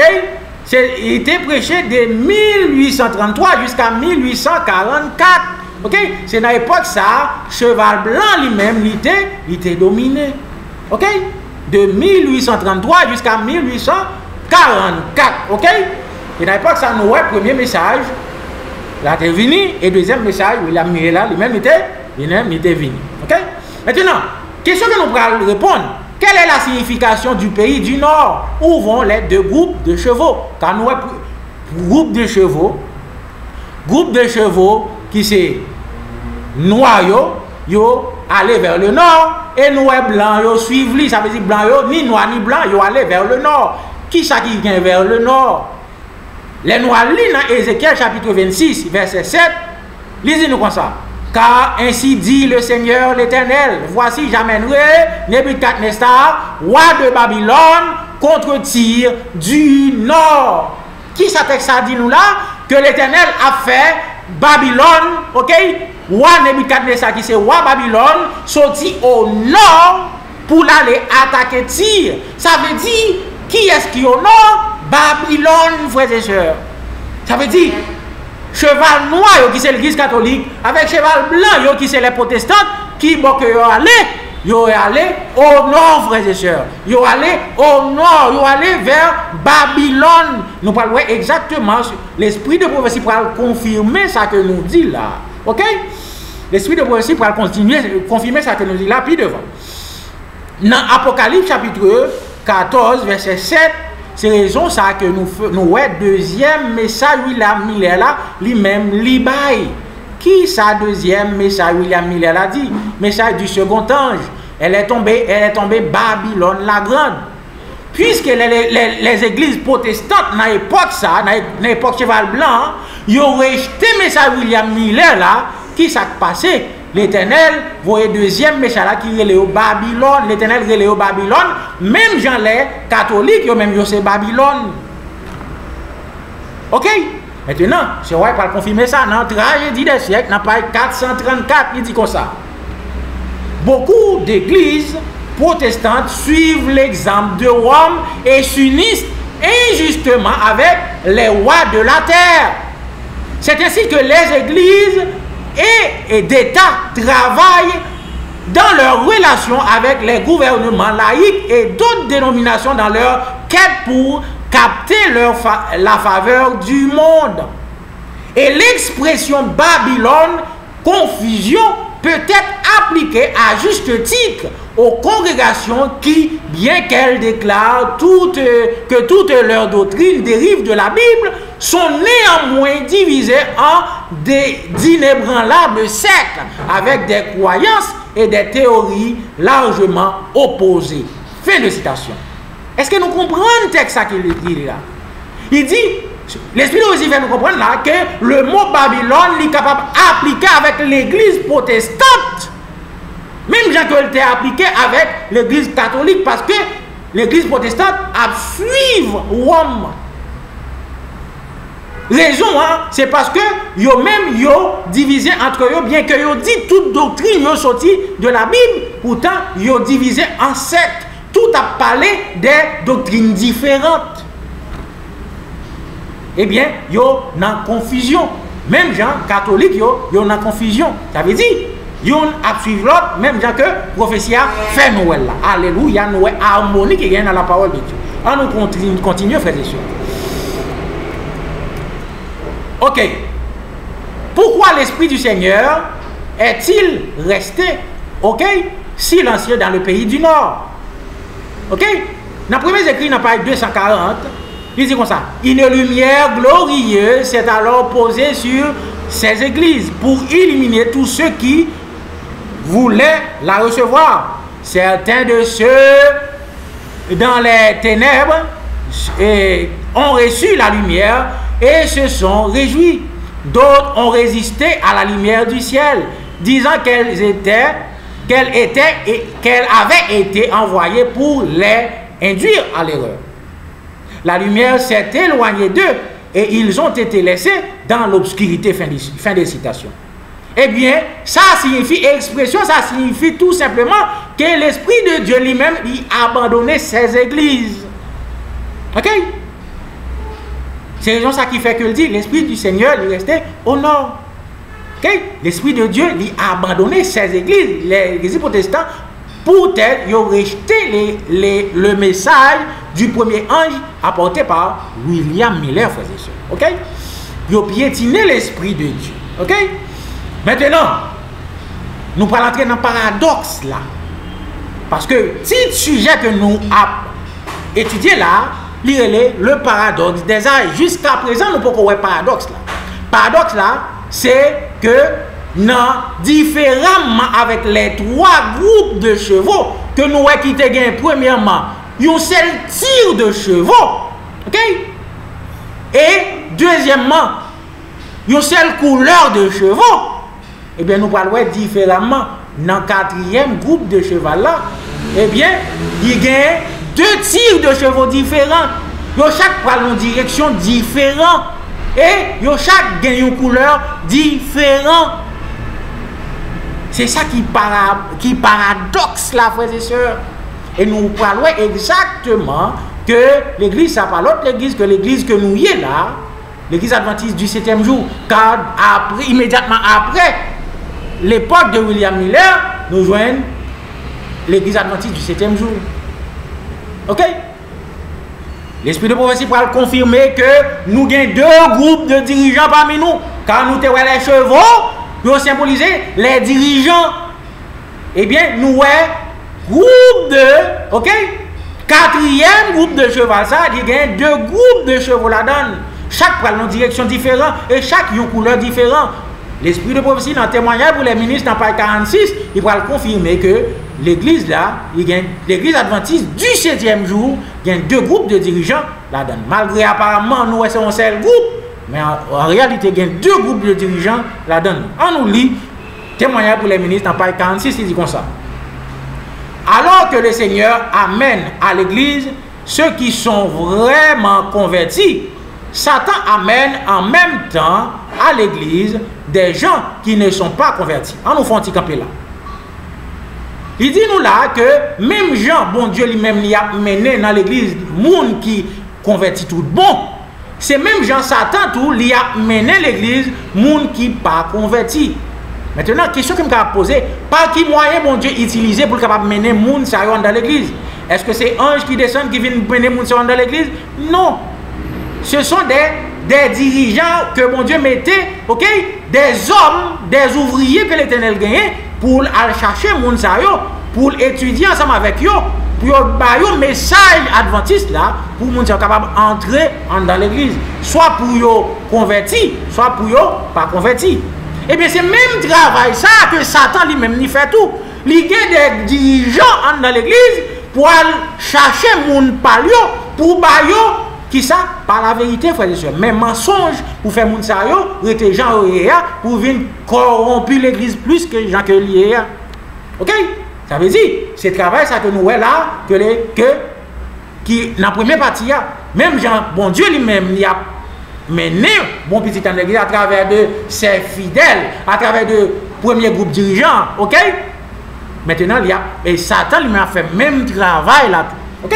Speaker 2: Il était prêché de 1833 jusqu'à 1844. Ok? C'est dans l'époque ça, cheval blanc lui-même, il était dominé. Ok? De 1833 jusqu'à 1844. Ok? Et dans l'époque ça, nous avons le premier message. Là, il est venu. Et deuxième message, William Miller lui-même était venu. Ok? Maintenant, question que nous allons répondre. Quelle est la signification du pays du Nord? Où vont les deux groupes de chevaux? Quand nous avons groupe de chevaux qui c'est noir, yo aller vers le nord, et noir blanc, yo suivent lui. Ça veut dire blanc, yo, ni noir ni blanc, yo aller vers le nord. Qui ça qui vient vers le nord? Les noirs lisent dans Ézéchiel chapitre 26, verset 7. Lisez-nous comme ça. Car ainsi dit le Seigneur l'Éternel, voici j'amènerai Nebuchadnezzar, roi de Babylone, contre Tyr du nord. Qui ça texte ça dit nous là? Que l'Éternel a fait Babylone, ok? Roi Nebuchadnezzar qui c'est roi Babylone, sorti au nord pour aller attaquer Tyr. Ça veut dire, qui est-ce qui est au nord? Babylone, frères et sœurs. Ça veut dire, cheval noir qui c'est l'église catholique, avec cheval blanc qui c'est les protestants, qui bon que yo allé au nord, frères et sœurs. Yo allé au nord, yo allé vers Babylone. Nous parlons exactement, l'esprit de prophétie pour confirmer ça que nous dit là. Ok? L'esprit de prophétie pour confirmer ça que nous dit là, puis devant. Dans Apocalypse chapitre 14, verset 7, c'est raison ça que nous deuxième message William Miller là, lui-même libaye. Qui sa deuxième message William Miller a dit? Message du second ange. Elle est tombée Babylone la grande. Puisque les églises protestantes dans l'époque ça, dans l'époque cheval blanc, ils ont rejeté message William Miller là, qui s'est passé? L'Éternel, voyez deuxième message là qui relève au Babylone, l'Éternel relève au Babylone, même gens les catholiques, yo même yo c'est Babylone. Ok? Maintenant, c'est vrai pour confirmer ça, dans la tragédie des siècles, dans page 434, il dit comme ça. Beaucoup d'églises protestantes suivent l'exemple de Rome et s'unissent injustement avec les rois de la terre. C'est ainsi que les églises et d'État travaillent dans leur relation avec les gouvernements laïcs et d'autres dénominations dans leur quête pour capter la faveur du monde. Et l'expression Babylone, confusion, peut être appliquée à juste titre aux congrégations qui, bien qu'elles déclarent que toute leur doctrine dérive de la Bible, sont néanmoins divisées en d'inébranlables sectes avec des croyances et des théories largement opposées. Fin de citation. Est-ce que nous comprenons le texte qu'il dit là? Il dit, l'Esprit de Dieu fait nous comprendre là que le mot Babylone est capable d'appliquer avec l'église protestante. Même gens que été appliqué avec l'église catholique parce que l'église protestante a suivi Rome. Raison, hein, c'est parce que yo même yo divisé entre eux, bien que yo dit toute doctrine yo sorti de la Bible, pourtant yo divisé en sectes. Tout a parlé des doctrines différentes. Eh bien, yo dans confusion. Même gens catholiques yo dans confusion. Ça veut dire yon a suivi l'autre, même gens que prophétie a fait Noël là. Alléluia, Noël harmonie qui vient dans la parole de Dieu. On nous continue, frères et sœurs. Ok. Pourquoi l'Esprit du Seigneur est-il resté, ok, silencieux dans le pays du Nord? Ok? Dans le premier écrit, dans la page 240, il dit comme ça. Une lumière glorieuse s'est alors posée sur ces églises pour illuminer tous ceux qui voulaient la recevoir. Certains de ceux dans les ténèbres ont reçu la lumière et se sont réjouis. D'autres ont résisté à la lumière du ciel, disant qu'elle avait été envoyée pour les induire à l'erreur. La lumière s'est éloignée d'eux et ils ont été laissés dans l'obscurité. Fin des citations. Eh bien, ça signifie, expression, ça signifie tout simplement que l'Esprit de Dieu lui-même a abandonné ses églises. Ok? C'est raison ça qui fait que le dit, l'Esprit du Seigneur lui restait au nord. Ok? L'Esprit de Dieu lui a abandonné ses églises, les églises protestants, pour ils ont rejeté le message du premier ange apporté par William Miller, frères et sœurs. Ok? Ils ont piétiné l'Esprit de Dieu. Ok? Maintenant, nous allons entrer dans le paradoxe là. Parce que si le sujet que nous avons étudié là, le paradoxe des âges. Jusqu'à présent, nous ne pouvons pas paradoxe là. Paradoxe là, c'est que différemment avec les trois groupes de chevaux que nous avons quitté premièrement, un seul tir de chevaux. Ok? Et deuxièmement, une seule couleur de chevaux. Eh bien, nous parlons différemment dans le quatrième groupe de cheval là. Eh bien, il y a deux tirs de chevaux différents. Chaque prend une direction différente. Et chaque gagne une couleur différente. C'est ça qui paradoxe là, frères et sœurs. Et nous parlons exactement que l'église, ça pas l'autre église que l'église que nous y est là. L'église adventiste du 7e jour. Car immédiatement après l'époque de William Miller, nous joignons l'église adventiste du 7e jour. Ok? L'esprit de prophétie pour confirmer que nous avons deux groupes de dirigeants parmi nous. Car nous avons les chevaux pour symboliser les dirigeants. Eh bien, nous avons groupe de, ok? Quatrième groupe de cheval, ça, il y a deux groupes de chevaux là-dedans. Chaque prend une direction différente et chaque a une couleur différente. L'esprit de prophétie dans le témoignage pour les ministres dans page 46, il va confirmer que l'église là, l'église adventiste du 7e jour, il y a deux groupes de dirigeants là-dedans. Malgré apparemment nous sommes un seul groupe, mais en réalité il y a deux groupes de dirigeants là-dedans. On nous lit témoignage pour les ministres dans page 46, il dit comme ça. Alors que le Seigneur amène à l'église ceux qui sont vraiment convertis, Satan amène en même temps à l'église des gens qui ne sont pas convertis. On nous fait un petit camper là. Il dit nous là que même Jean, bon Dieu lui-même, il a mené dans l'église monde qui convertit tout bon. C'est même Jean Satan tout, il a mené l'église monde qui pas converti. Maintenant, question que je me pose, par qui moyen bon Dieu utiliser pour capable mener monde dans l'église? Est-ce que c'est ange qui descend qui vient mener monde dans l'église? Non. Ce sont des dirigeants que mon Dieu mettait, ok? Des hommes, des ouvriers que l'Éternel gagnait pour aller chercher mon sayo, pour étudier ensemble avec eux, pour avoir un message adventiste là, pour mon Dieu capable d'entrer dans l'église, soit pour eux convertis, soit pour eux pas convertis. Et bien c'est même travail ça que Satan lui-même il fait tout. Il y a des dirigeants dans l'église pour aller chercher mon palio, pour bailler qui ça? Par la vérité, frères et sœurs. Mais mensonge pour faire moun sa yo, rete gens pour venir corrompre l'église plus que gens que lié. Ok? Ça veut dire, c'est travail ça que nous voyons là, qui dans la première partie, même Jean, bon Dieu lui-même, il a mené bon petit en l'église à travers de ses fidèles, à travers de premier groupe dirigeant. Ok? Maintenant, et Satan lui-même a fait même travail là. Ok?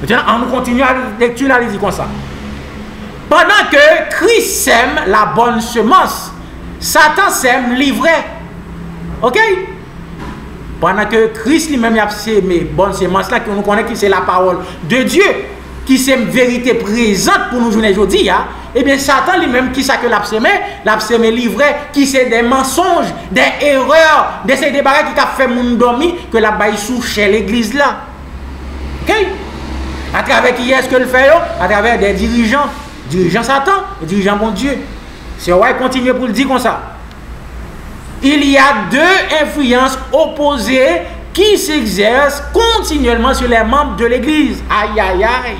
Speaker 2: Maintenant, on continue à la lecture, là, il dit comme ça. Pendant que Christ sème la bonne semence, Satan sème l'ivraie. Ok? Pendant que Christ lui-même a sémé bonne semence, là, que nous connaissons que c'est la parole de Dieu, qui sème vérité présente pour nous aujourd'hui, hein? Eh bien, Satan lui-même, qui ça que l'a sémé l'ivraie, qui c'est des mensonges, des erreurs, des débarras qui a fait mon dormi, que la baille sous chez l'église là. Ok? À travers qui est-ce que le fait? À travers des dirigeants. Dirigeants Satan et dirigeants bon Dieu. C'est vrai, continuer pour le dire comme ça. Il y a deux influences opposées qui s'exercent continuellement sur les membres de l'église. Aïe, aïe, aïe.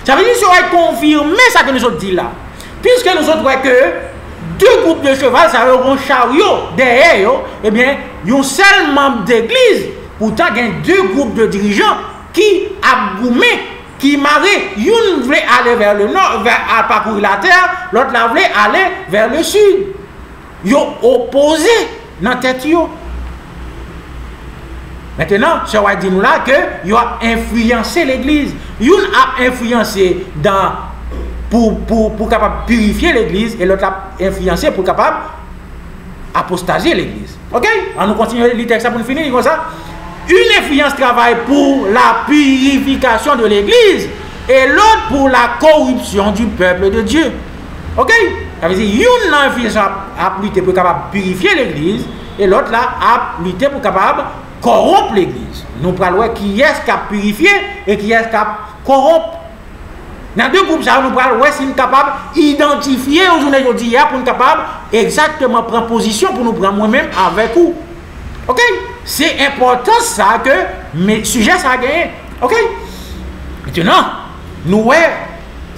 Speaker 2: Ça veut dire que ça va confirmer ça que nous autres dit là. Puisque nous autres voyons que deux groupes de cheval, ça aura un chariot derrière, eh bien, il y a un seul membre d'église. Pourtant, il y a deux groupes de dirigeants qui a goumé, qui marré. Une voulait aller vers le nord, à parcourir la terre, l'autre voulait aller vers le sud. Ils ont opposé dans la tête. Maintenant, ça va dire nous là que ils ont influencé l'église. Une a influencé pour capable purifier l'église et l'autre a influencé pour capable apostasier l'église. Ok? On nous continue le texte pour nous finir comme ça. Une influence travaille pour la purification de l'église et l'autre pour la corruption du peuple de Dieu. Ok? Ça veut dire une influence a lutté pour capable purifier l'église et l'autre là a lutté pour capable corrompre l'église. Nous parlons qui est-ce qui a purifié et qui est-ce qui a corrompu. Dans deux groupes, ça nous parle si nous sommes capables d'identifier aujourd'hui pour nous capable exactement prendre position pour nous prendre moi-même avec vous. Ok? C'est important ça que mes sujets ça a gagné. Ok? Maintenant, nous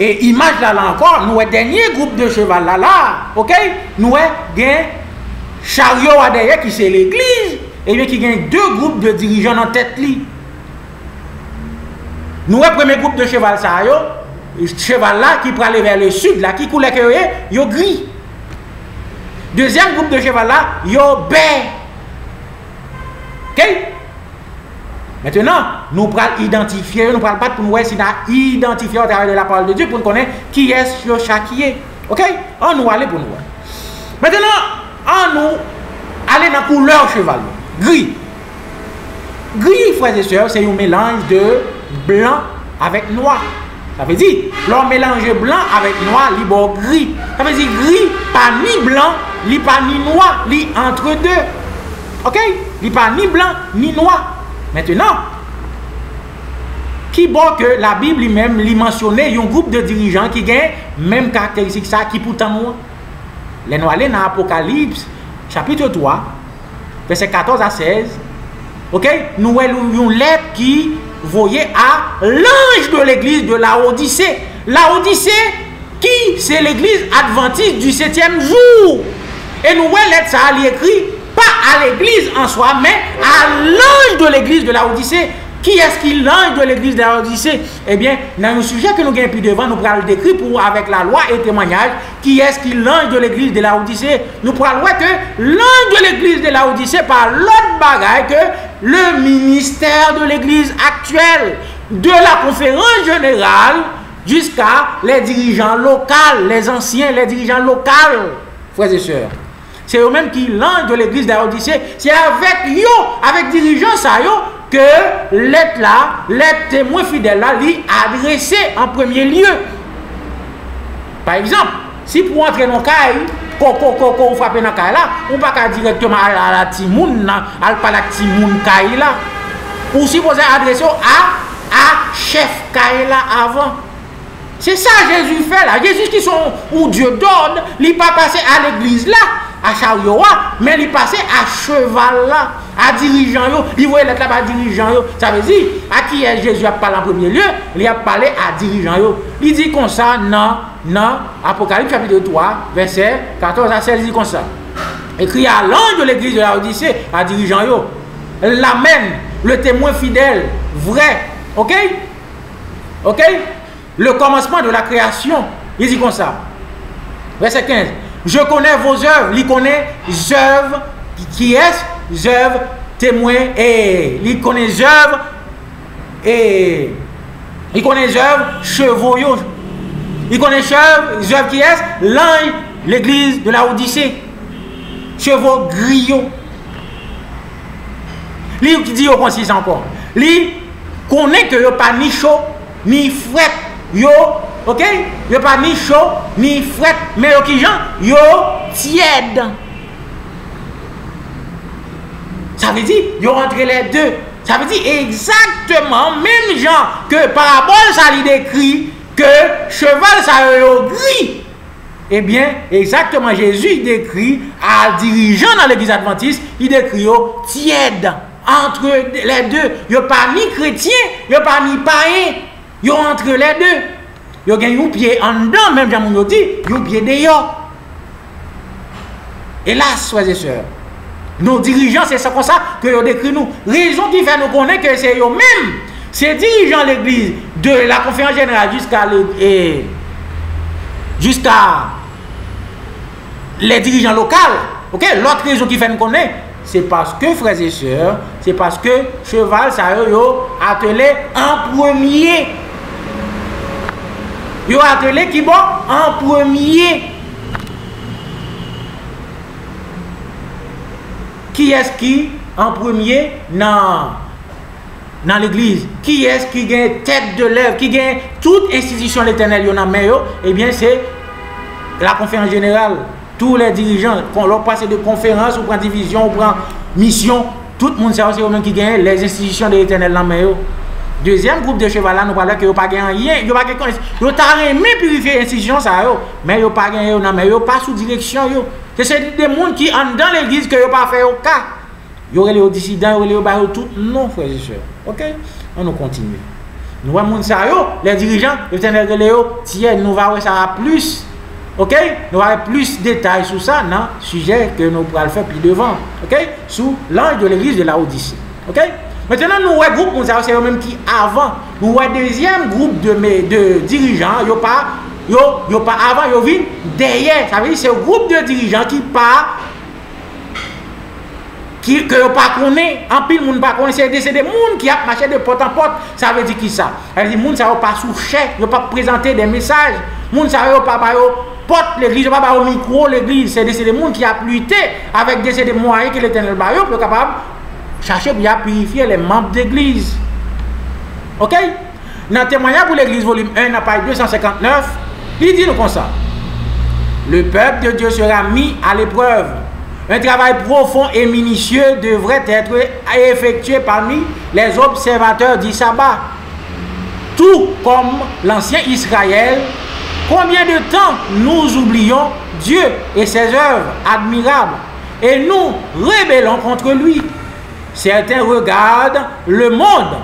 Speaker 2: et image là encore, nous dernier groupe de cheval là, ok? Nous gain chariot à derrière qui c'est l'église et bien qui gagne deux groupes de dirigeants en tête li. Nous premier groupe de cheval ça cheval là qui pour aller vers le sud là qui coulait que yo gris. Deuxième groupe de cheval là yo beige. OK? Maintenant, nous prenons identifier, nous prenons pas pour nous voir si nous identifier au travers de la parole de Dieu pour nous connaître qui est sur chaque qui. OK? On nous aller pour nous voir. Maintenant, on nous aller dans la couleur cheval. Gris. Gris, frères et sœurs, c'est un mélange de blanc avec noir. Ça veut dire, l'on mélange blanc avec noir, il bon gris. Ça veut dire gris, pas ni blanc, ni pas ni noir, ni entre deux. Ok? Il pas ni blanc, ni noir. Maintenant, qui bon que la Bible lui-même lui mentionnait un groupe de dirigeants qui gagnent même caractéristique ça qui pourtant noir. Les noirs dans Apocalypse, chapitre 3, verset 14 à 16. Ok? Nous avons une lettre qui voyait à l'ange de l'église de Laodicée. Laodicée, qui c'est l'église adventiste du 7e jour. Et nous voyons lettre ça, elle écrit pas à l'église en soi, mais à l'ange de l'église de Laodicée. Qui est-ce qui l'ange de l'église de Laodicée? Eh bien, dans le sujet que nous avons plus devant, nous pourrons le décrire pour, avec la loi et témoignage. Qui est-ce qui l'ange de l'église de Laodicée? Nous pourrons voir que l'ange de l'église de Laodicée par l'autre bagaille que le ministère de l'église actuelle, de la conférence générale jusqu'à les dirigeants locaux, les anciens, les dirigeants locaux, frères et sœurs. C'est eux-mêmes qui l'ange de l'église de Laodicée. C'est avec eux, avec dirigeants ça que l'être là, l'être témoin fidèle là, lui adressé en premier lieu. Par exemple, si pour entrer dans le cas, vous frappez dans le cas là, on ne peut pas directement à la timoun, à la timoun kai là. Ou si vous adressez à chef kai là avant. C'est ça Jésus fait là. Jésus qui sont ou Dieu d'ordre, il pas passé à l'église là, à chariot, mais il passé à cheval là, à dirigeant yo. Il voyait là à dirigeant yo. Ça veut dire à qui est Jésus a parlé en premier lieu, il a parlé à dirigeant yo. Il dit comme ça dans Apocalypse chapitre 3, verset 14 à 16, il dit comme ça. Écrit à l'ange de l'église de Laodicée, à dirigeant yo. L'amen, le témoin fidèle, vrai. OK? OK? Le commencement de la création, il dit comme ça. Verset 15. Je connais vos œuvres, il connaît œuvres, qui est œuvres, témoins, et il connaît œuvres, et il connaît œuvres, chevaux, il connaît œuvres qui est l'ange, l'église de Laodicée, chevaux grillons. Lui qui dit au consiste encore, lui connaît que il n'y a pas ni chaud, ni fret. Yo, ok? Yo pas ni chaud, ni fret, mais yo qui gens, yo tiède. Ça veut dire, yo entre les deux. Ça veut dire exactement, même genre que parabole ça lui décrit que cheval ça yo gris. Eh bien, exactement, Jésus décrit à dirigeant dans l'église adventiste, il décrit yo tiède. Entre les deux, yo pas ni chrétien, yo pas ni païen. Yo entre les deux. Yo gen un pied en dedans, même j'aime nous dit, un pied dehors. Hélas, frères et sœurs, nos dirigeants, c'est ça comme ça que nous décrit nous. Raison qui fait nous connaître que c'est eux-mêmes, ces dirigeants de l'église, de la conférence générale jusqu'à les dirigeants locaux. Ok, l'autre raison qui fait nous connaître, c'est parce que, frères et sœurs, c'est parce que cheval, ça a attelé en premier. Ils ont attelé qui bon en premier. Qui est-ce qui en premier dans l'église? Qui est-ce qui gagne tête de l'œuvre, qui gagne toute institution de l'Éternel? Eh bien, c'est la conférence générale. Tous les dirigeants, quand on passe de conférence, on prend division, on prend mission, tout le monde sait aussi qui gagne les institutions de l'Éternel. Deuxième groupe de cheval là, nous parlons que vous pas gagné rien, vous pas gagné, vous avez aimé purifier l'institution ça mais vous pas gagné, mais vous pas sous direction yo. C'est des gens qui en dans l'église que vous pas fait au cas. Vous avez les dissidents, vous avez tout non frères et sœurs. OK? On nous continue. Nous voyons ça yo, les dirigeants, l'Éternel Léo, tiens, nous va ça plus. OK? Nous avons plus de détails sur ça dans le sujet que nous pourrons faire plus devant. OK? Sous l'ange de l'église de la Odyssée. OK? Maintenant, nous avons un groupe, c'est eux-mêmes qui avant. Nous avons un deuxième groupe de dirigeants, ils pas avant, ils viennent derrière. Ça veut dire que c'est un groupe de dirigeants qui pas que pas connaît, en pile monde pas connaît, c'est des gens qui a marché de porte en porte. Ça veut dire qui ça? Ça veut dire monde ça pas sous chèque, ils pas présenter des messages. Monde ça pas porte l'église, pas au micro l'église, c'est des gens qui a lutté avec des moyens que l'Éternel ba yo pour capable chercher pour purifier les membres d'église. OK? Dans témoignage pour l'église volume 1 page 259, il dit nous comme ça. Le peuple de Dieu sera mis à l'épreuve. Un travail profond et minutieux devrait être effectué parmi les observateurs du sabbat. Tout comme l'ancien Israël, combien de temps nous oublions Dieu et ses œuvres admirables et nous rébellons contre lui. Certains regardent le monde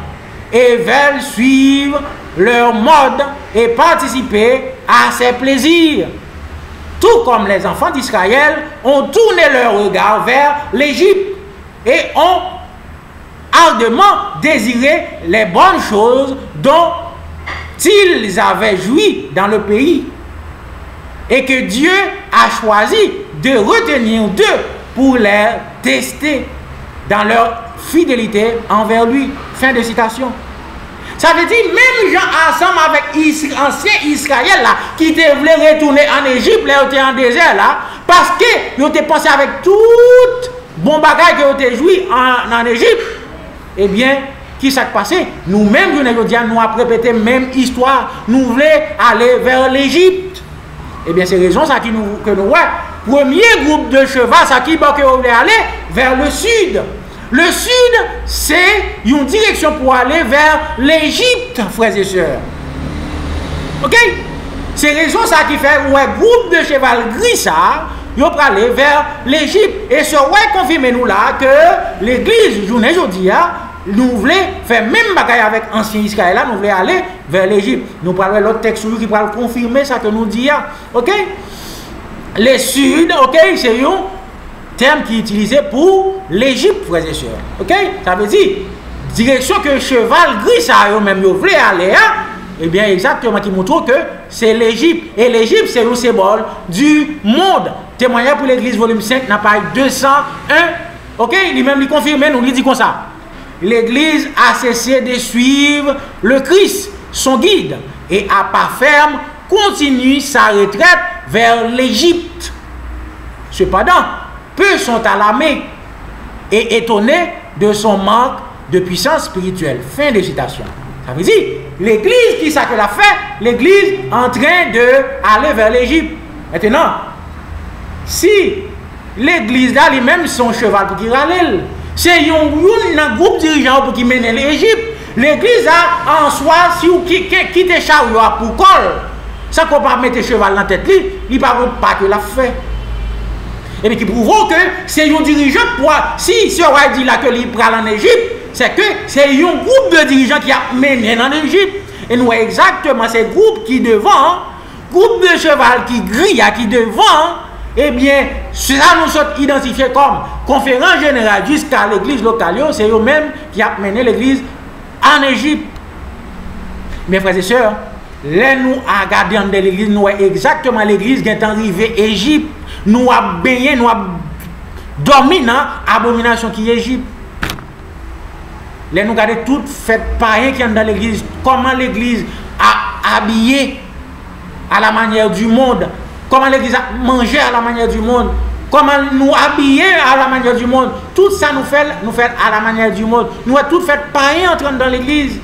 Speaker 2: et veulent suivre leur mode et participer à ses plaisirs. Tout comme les enfants d'Israël ont tourné leur regard vers l'Égypte et ont ardemment désiré les bonnes choses dont ils avaient joui dans le pays et que Dieu a choisi de retenir d'eux pour les tester dans leur fidélité envers lui. Fin de citation. Ça veut dire, même gens ensemble avec ancien Israël là, qui voulaient retourner en Égypte, là, ils étaient en désert là, parce qu'ils ont pensé avec tout bon bagage qui ont été joué en Égypte. Eh bien, qui s'est passé? Nous-mêmes, nous avons répété la même histoire. Nous voulons aller vers l'Égypte. Eh bien, c'est raison ça que nous voyons. Premier groupe de cheval, ça qui voulait aller vers le sud. Le sud, c'est une direction pour aller vers l'Égypte, frères et sœurs. OK? C'est raison ça qui fait un groupe de cheval gris ça, ils vont aller vers l'Égypte. Et ce confirme nous là que l'église, journée aujourd'hui, nous voulons faire même bagaille avec ancien Israël là, nous voulons aller vers l'Égypte. Nous parlons l'autre texte qui va confirmer ça que nous disons. OK? Le sud, OK, c'est un terme qui est utilisé pour l'Égypte, frères et sœurs. OK? Ça veut dire, direction que le cheval gris, ça même voulait aller, eh bien, exactement, qui montre que c'est l'Égypte. Et l'Égypte, c'est le symbole du monde. Témoignage pour l'Église, volume 5, dans page 201. OK? Lui-même, il confirme, nous lui dit comme ça. L'Église a cessé de suivre le Christ, son guide, et à pas ferme, continue sa retraite vers l'Égypte. Cependant, peu sont alarmés et étonnés de son manque de puissance spirituelle. Fin de citation. Ça veut dire, l'église qui ça que l'a fait, l'église en train d'aller vers l'Égypte. Maintenant, si l'église là, lui-même son cheval pour qu'il râle, c'est un groupe dirigeant pour qui mène l'Égypte. L'église a en soi, si vous quittez chariot pour col, ça qu'on pas mettre cheval dans la tête, il ne pas que l'a fait. Et bien qui prouve que c'est un dirigeant pour si on dit là que il prend en Égypte, c'est que c'est un groupe de dirigeants qui a mené en Égypte. et nous voyons exactement ces groupes qui devant, groupe de cheval qui grille, qui devant, eh bien, ça nous sommes identifiés comme conférence générale jusqu'à l'église locale, c'est eux-mêmes qui ont mené l'église en Égypte. Mes frères et sœurs, là nous avons regardé dans l'église, nous voyons exactement l'église qui est arrivée à Égypte. Nous avons baigné, nous avons dormi dans l'abomination qui est Égypte. Là nous regardons toutes fêtes païennes qui sont dans l'église, comment l'église a habillé à la manière du monde, comment l'église a mangé à la manière du monde, comment nous habiller à la manière du monde. Tout ça nous fait à la manière du monde. Nous avons tout fait païen entrant dans l'église.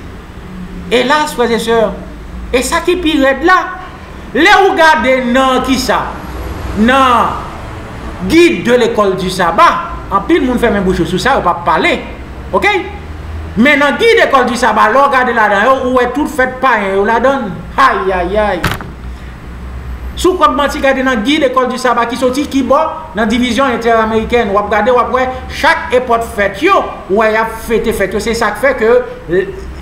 Speaker 2: Hélas, frères et sœurs, et ça qui pire de là, les regardez dans qui ça, dans guide de l'école du sabbat, en pile monde fait même bouche sur ça, on pas parler, ok? Mais dans guide de l'école du sabbat, regardez là-dedans, où est tout fait païen, on la donne, aïe aïe aïe. Sous quoi menti garder dans guide l'école du sabbat qui sorti qui bon dans division interaméricaine, ou regarder ou après chaque époque fête yo, ou y a fête yo, c'est ça qui fait que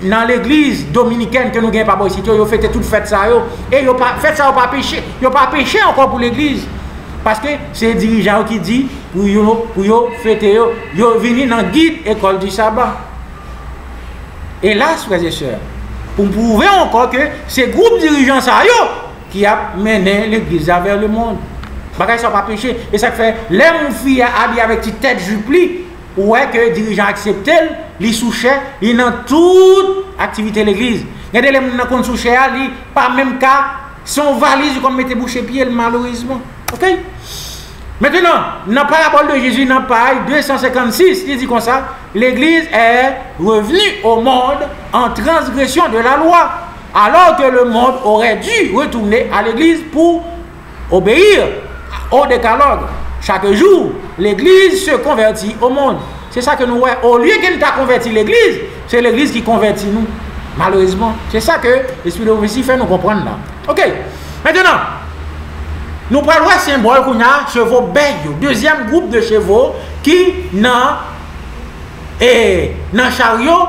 Speaker 2: dans l'église dominicaine que nous gagnons pas ici, yo fête toute fête ça yo, et yo pas fête ça ou pas péché, yo pas péché encore pour l'église. Parce que c'est dirigeant qui dit pour yo fêter yo venir dans guide école du sabbat. Hélas, frères et sœurs, pour prouver encore que ces groupes dirigeants ça yo qui a mené l'église vers le monde. Bagay ça pas péché. Et ça fait, les mon fille habillé avec une tête jupli, ouais que le dirigeant accepte, il souche, il dans toute activité de l'église. Regardez les gens qui souche, il pas même cas, son valise comme mettre bouche pied malheureusement. OK? Maintenant, dans la parabole de Jésus, dans pareil 256, il dit comme ça, l'église est revenue au monde en transgression de la loi. Alors que le monde aurait dû retourner à l'église pour obéir au décalogue. Chaque jour, l'église se convertit au monde. C'est ça que nous voyons. Au lieu qu'elle t'a converti l'église, c'est l'église qui convertit nous. Malheureusement. C'est ça que l'esprit de prophétie fait nous comprendre là. Ok. Maintenant, nous parlons de symbole qu'on a chevaux bêtes. Deuxième groupe de chevaux qui dans chariot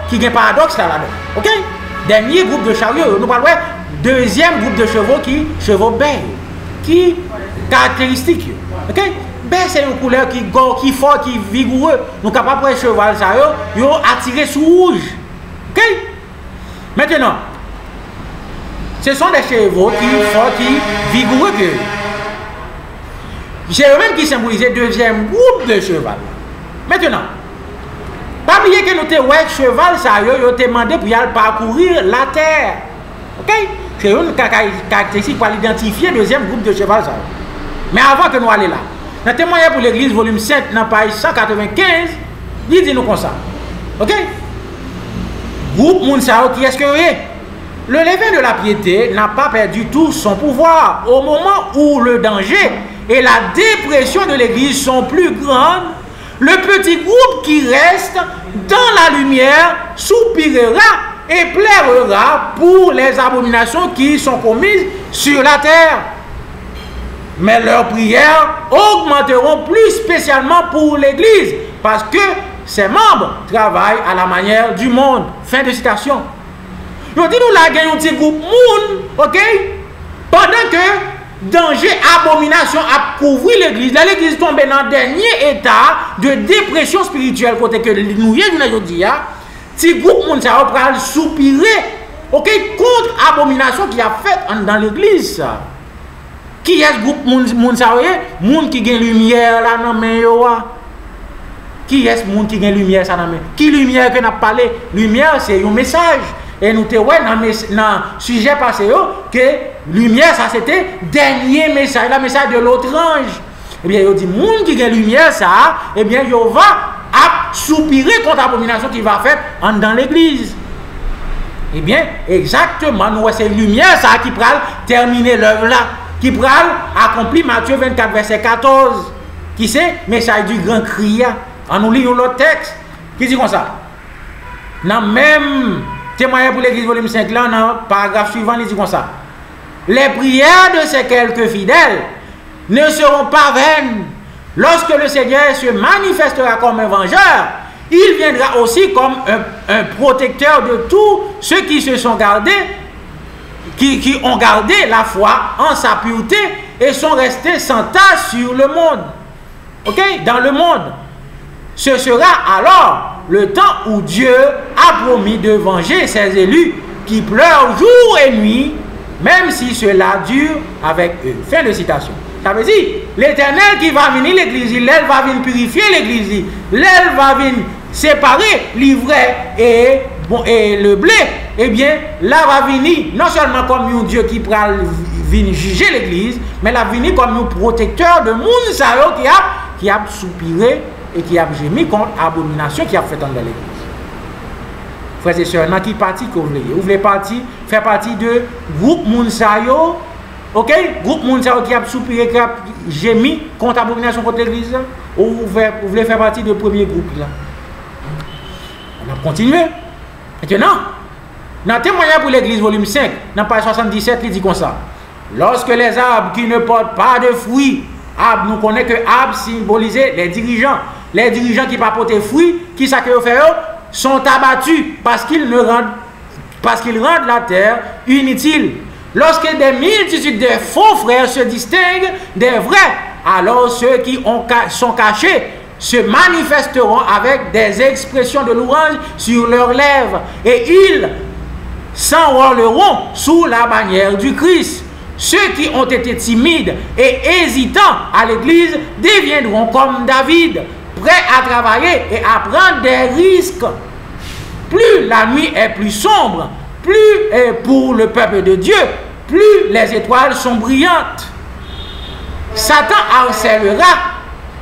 Speaker 2: qui a un paradoxe là-dedans. Ok. Dernier groupe de chariots, nous parlons deuxième groupe de chevaux chevaux bêtes, qui caractéristique. Ok? Bête c'est une couleur qui fort, qui vigoureux. Nous capables de cheval ça yo attiré sous rouge. Ok? Maintenant, ce sont des chevaux qui forts, qui vigoureux que. C'est eux-mêmes qui symbolisent le deuxième groupe de cheval. Maintenant, pas oublier que nous avons cheval, ça a été demandé pour aller parcourir la terre. Ok? C'est une caractéristique pour identifier le deuxième groupe de cheval. Ça. Mais avant que nous allions là, dans le témoignage pour l'église, volume 7, dans page 195, il dit nous comme ça. Ok? Groupe Mounsao, qui est-ce que vous voyez? Le levain de la piété n'a pas perdu tout son pouvoir. Au moment où le danger et la dépression de l'église sont plus grandes, le petit groupe qui reste dans la lumière soupirera et pleurera pour les abominations qui sont commises sur la terre. Mais leurs prières augmenteront plus spécialement pour l'Église parce que ses membres travaillent à la manière du monde. Fin de citation. Nous disons nous là gagnons un petit groupe monde, ok? Pendant que danger, abomination a couvert l'église. L'église tombe dans le dernier état de dépression spirituelle. Côté que nous y est aujourd'hui, si groupe monde ça va soupirer, ok, contre abomination qui a fait dans l'église. Qui est ce groupe monde ça monde qui gagne lumière là dans main yo. Qui est ce monde qui gagne lumière ça dans main? Qui lumière que n'a parlé? Lumière c'est un message. Et nous te voyons dans le sujet passé que lumière, ça c'était dernier message, le message de l'autre ange. Eh bien, il dit, monde qui a lumière, ça, eh bien, il va soupirer contre l'abomination qu'il va faire dans l'église. Eh bien, exactement, nous c'est lumière, ça, qui va terminer l'œuvre là, qui va accomplir Matthieu 24, verset 14. Qui c'est? Message du grand cri. On nous lit l'autre texte, qui dit comme ça. Dans même témoignage pour l'église volume 5 là, dans le paragraphe suivant, il dit comme ça. Les prières de ces quelques fidèles ne seront pas vaines lorsque le Seigneur se manifestera comme un vengeur il viendra aussi comme un protecteur de tous ceux qui se sont gardés, qui ont gardé la foi en sa pureté et sont restés sans tache sur le monde. Ok? Dans le monde. Ce sera alors le temps où Dieu a promis de venger ses élus qui pleurent jour et nuit, même si cela dure avec eux. Fin de citation. Ça veut dire, l'Éternel qui va venir l'église, l'elle va venir purifier l'église, l'elle va venir séparer l'ivraie et le blé. Eh bien, là va venir non seulement comme un Dieu qui va venir juger l'église, mais là va venir comme un protecteur de monde qui a soupiré et qui a gémi contre l'abomination qui a fait dans l'église. Frères et sœurs, dans qui partie que vous voulez? Vous voulez faire partie de groupe Mounsayo, ok? Groupe Mounsayo qui a soupiré, qui a gémi contre l'abomination contre l'église, ou vous voulez faire partie du premier groupe là? On va continuer. Maintenant, dans Témoignage pour l'église, volume 5, dans page 77, il dit comme ça. Lorsque les arbres qui ne portent pas de fruits, arbres, nous connaissons que arbres symbolisent les dirigeants. Les dirigeants qui ne portent pas de fruits, qui ça que fait sont abattus parce qu'ils rendent la terre inutile. Lorsque des multitudes de faux frères se distinguent des vrais, alors ceux qui sont cachés se manifesteront avec des expressions de louange sur leurs lèvres et ils s'enrôleront sous la bannière du Christ. Ceux qui ont été timides et hésitants à l'église deviendront comme David, prêts à travailler et à prendre des risques. Plus la nuit est plus sombre, plus pour le peuple de Dieu, plus les étoiles sont brillantes. Satan harcèlera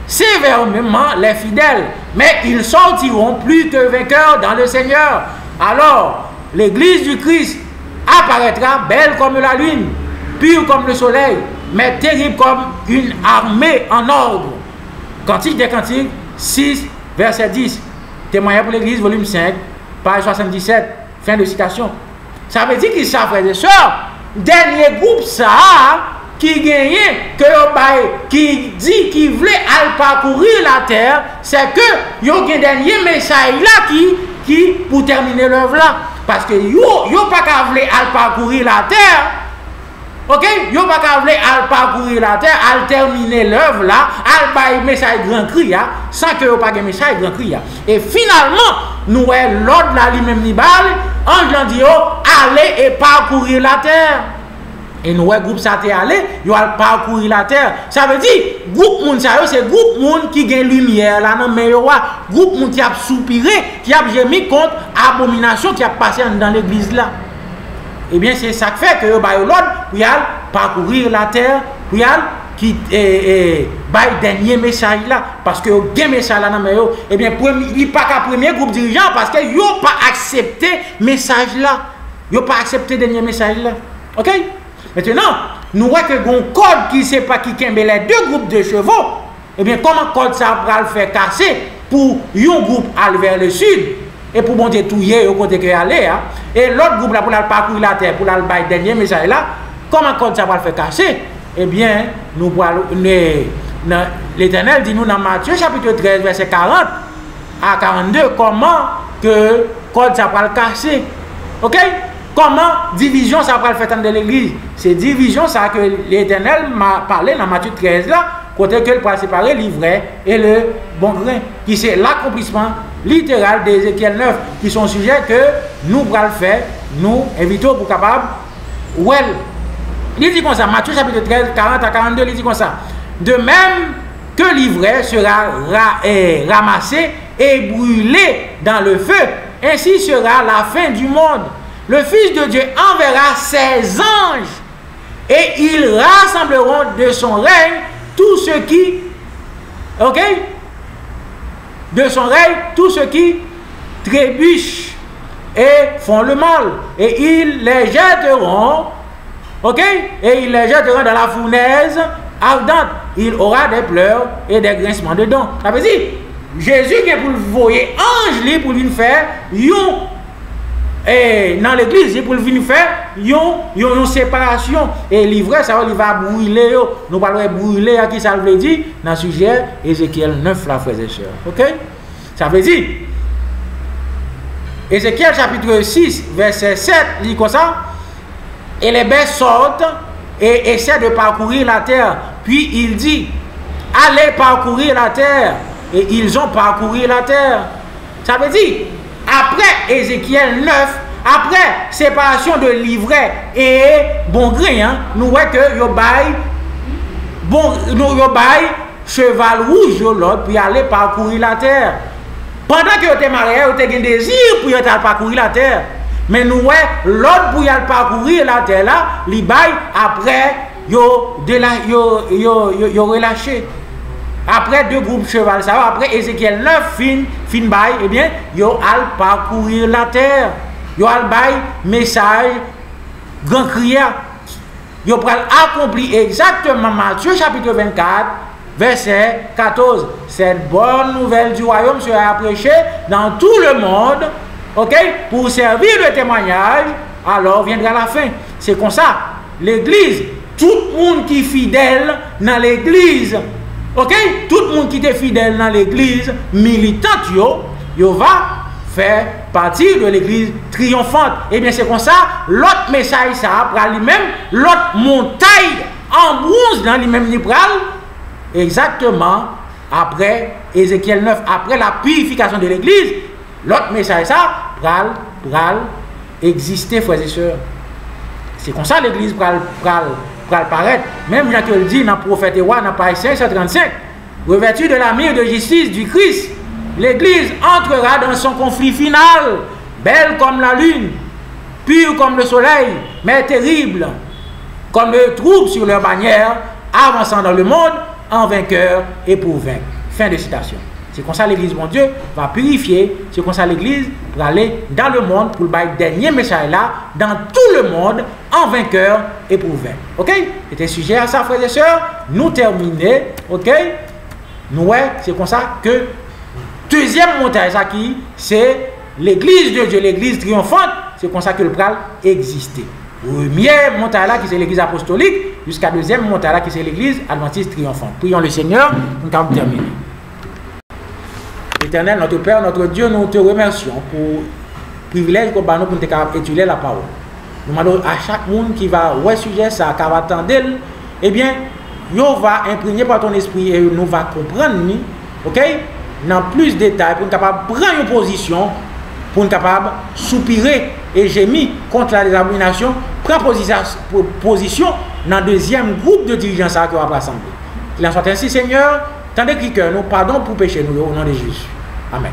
Speaker 2: sévèrement les fidèles, mais ils sortiront plus que vainqueurs dans le Seigneur. Alors, l'église du Christ apparaîtra belle comme la lune, pure comme le soleil, mais terrible comme une armée en ordre. Cantique des Cantiques 6, verset 10. Témoignage pour l'église, volume 5, page 77, fin de citation. Ça veut dire qu'ils savent, frères et sœurs, dernier groupe ça qui gagne, qui dit qu'il voulait aller parcourir la terre, c'est que il y a un dernier message là qui pour terminer l'œuvre là. Parce que yo pas qu'à vouloir aller parcourir la terre. Ok? Yo pas qu'à vouloir aller parcourir la terre, aller terminer l'œuvre là, aller bailler message grand cri sans que yo pas de message grand cri. Et finalement, nous l'ordre là lui-même ni balle, ange dit aller et parcourir la terre. Et nous, le groupe ça t'est allé, il va parcourir la terre. Ça veut dire, groupe moun ça c'est groupe moun qui gagne lumière là non mais groupe moun qui a soupiré, qui a gémi contre abomination qui a passé dans l'église là. Eh bien c'est ça qui fait que ba l'ordre pour y aller parcourir la terre, pour y aller qui bail dernier message là parce que gain message là non mais eh bien il pas qu'à premier groupe dirigeant parce que yo pas accepté message là. Yo pas accepté dernier message là. OK? Maintenant, nous voyons que un code qui ne sait pas qui kembe les deux groupes de chevaux, eh bien, comment code ça va le faire casser pour un groupe aller vers le sud et pour monter touiller au côté que aller, et l'autre groupe là pour aller parcourir la terre, pour aller bailler dernier message là, comment code ça va le faire casser? Eh bien, nous voyons l'Éternel dit nous dans Matthieu chapitre 13, verset 40 à 42, comment que code ça va le casser. OK? Comment division ça va le faire dans l'église? C'est division ça que l'Éternel m'a parlé dans Matthieu 13 là, côté que il va séparer l'ivraie et le bon grain, qui c'est l'accomplissement littéral d'Ézéchiel 9, qui sont sujets que nous allons faire, nous invitons pour capable. Ouais, il dit comme ça, Matthieu chapitre 13, 40 à 42, il dit comme ça. De même que l'ivraie sera ramassée et brûlée dans le feu, ainsi sera la fin du monde. Le Fils de Dieu enverra ses anges et ils rassembleront de son règne tous ceux qui, ok, de son règne tous ceux qui trébuchent et font le mal et ils les jetteront, ok, et ils les jetteront dans la fournaise ardente. Il aura des pleurs et des grincements de dents. Ça veut dire Jésus qui est pour le voyer ange libre pour lui faire et dans l'église, pour venir faire une séparation. Et l'ivraie, ça va brûler. Nous parlons brûler à qui ça veut dire dans le sujet Ézéchiel 9, la frères et sœurs. Ok? Ça veut dire, Ézéchiel chapitre 6, verset 7, dit comme ça. Et les bêtes sortent et essaient de parcourir la terre. Puis il dit, allez parcourir la terre. Et ils ont parcouru la terre. Ça veut dire, après Ézéchiel 9, après séparation de l'ivraie et bon gré, hein, nous voyons que yo bail cheval rouge l'autre pour aller parcourir la terre. Pendant que vous êtes marié, vous avez un désir pour aller parcourir la terre. Mais nous voyons l'autre pour aller parcourir la terre là, li bail après yo relâché. Après deux groupes cheval, ça va, après Ézéchiel 9 fin bail, eh bien, yo al parcourir la terre. Yo al bail message grand crier. Yo pral accompli exactement Matthieu chapitre 24 verset 14. Cette bonne nouvelle du royaume sera prêchée dans tout le monde, ok, pour servir de témoignage, alors viendra la fin. C'est comme ça, l'église, tout le monde qui est fidèle dans l'église, ok, tout le monde qui est fidèle dans l'église militante, yo va faire partie de l'église triomphante. Et bien c'est comme ça, l'autre message ça pral lui-même, l'autre montagne en bronze dans lui-même ni pral, exactement après Ézéchiel 9, après la purification de l'église, l'autre message ça pral exister, frères et sœurs. C'est comme ça l'église pral paraître. Même Jean le dit dans le prophète Éwa, dans page 535, revêtu de la mire de justice du Christ, l'église entrera dans son conflit final, belle comme la lune, pure comme le soleil, mais terrible comme le trouble sur leur bannière, avançant dans le monde en vainqueur et pour vaincre. Fin de citation. C'est comme ça l'église, mon Dieu, va purifier. C'est comme ça l'église va aller dans le monde pour le dernier message là, dans tout le monde, en vainqueur et pour vaincre. Ok? C'était sujet à ça, frères et sœurs. Nous terminer. Ok? Nous, c'est comme ça que deuxième montagne, ça qui, c'est l'église de Dieu, l'église triomphante. C'est comme ça que le pral existait. Première montagne là qui c'est l'église apostolique, jusqu'à deuxième montagne là qui c'est l'église adventiste triomphante. Prions le Seigneur, nous allons terminer. Éternel, notre Père, notre Dieu, nous te remercions pour le privilège qu'on a pour étudier la parole. Nous demandons à chaque monde qui va ouais sujet ça, qui va attendre, eh bien, nous va imprégner par ton esprit et nous va comprendre, ok, dans plus de détails pour nous capable prendre une position, pour nous capable soupirer et gémir contre la désabomination, prendre position dans le deuxième groupe de dirigeants qui va rassembler. Qu'il en soit ainsi, Seigneur, tendez que nous pardon pour pécher nous au nom de Jésus. Amen.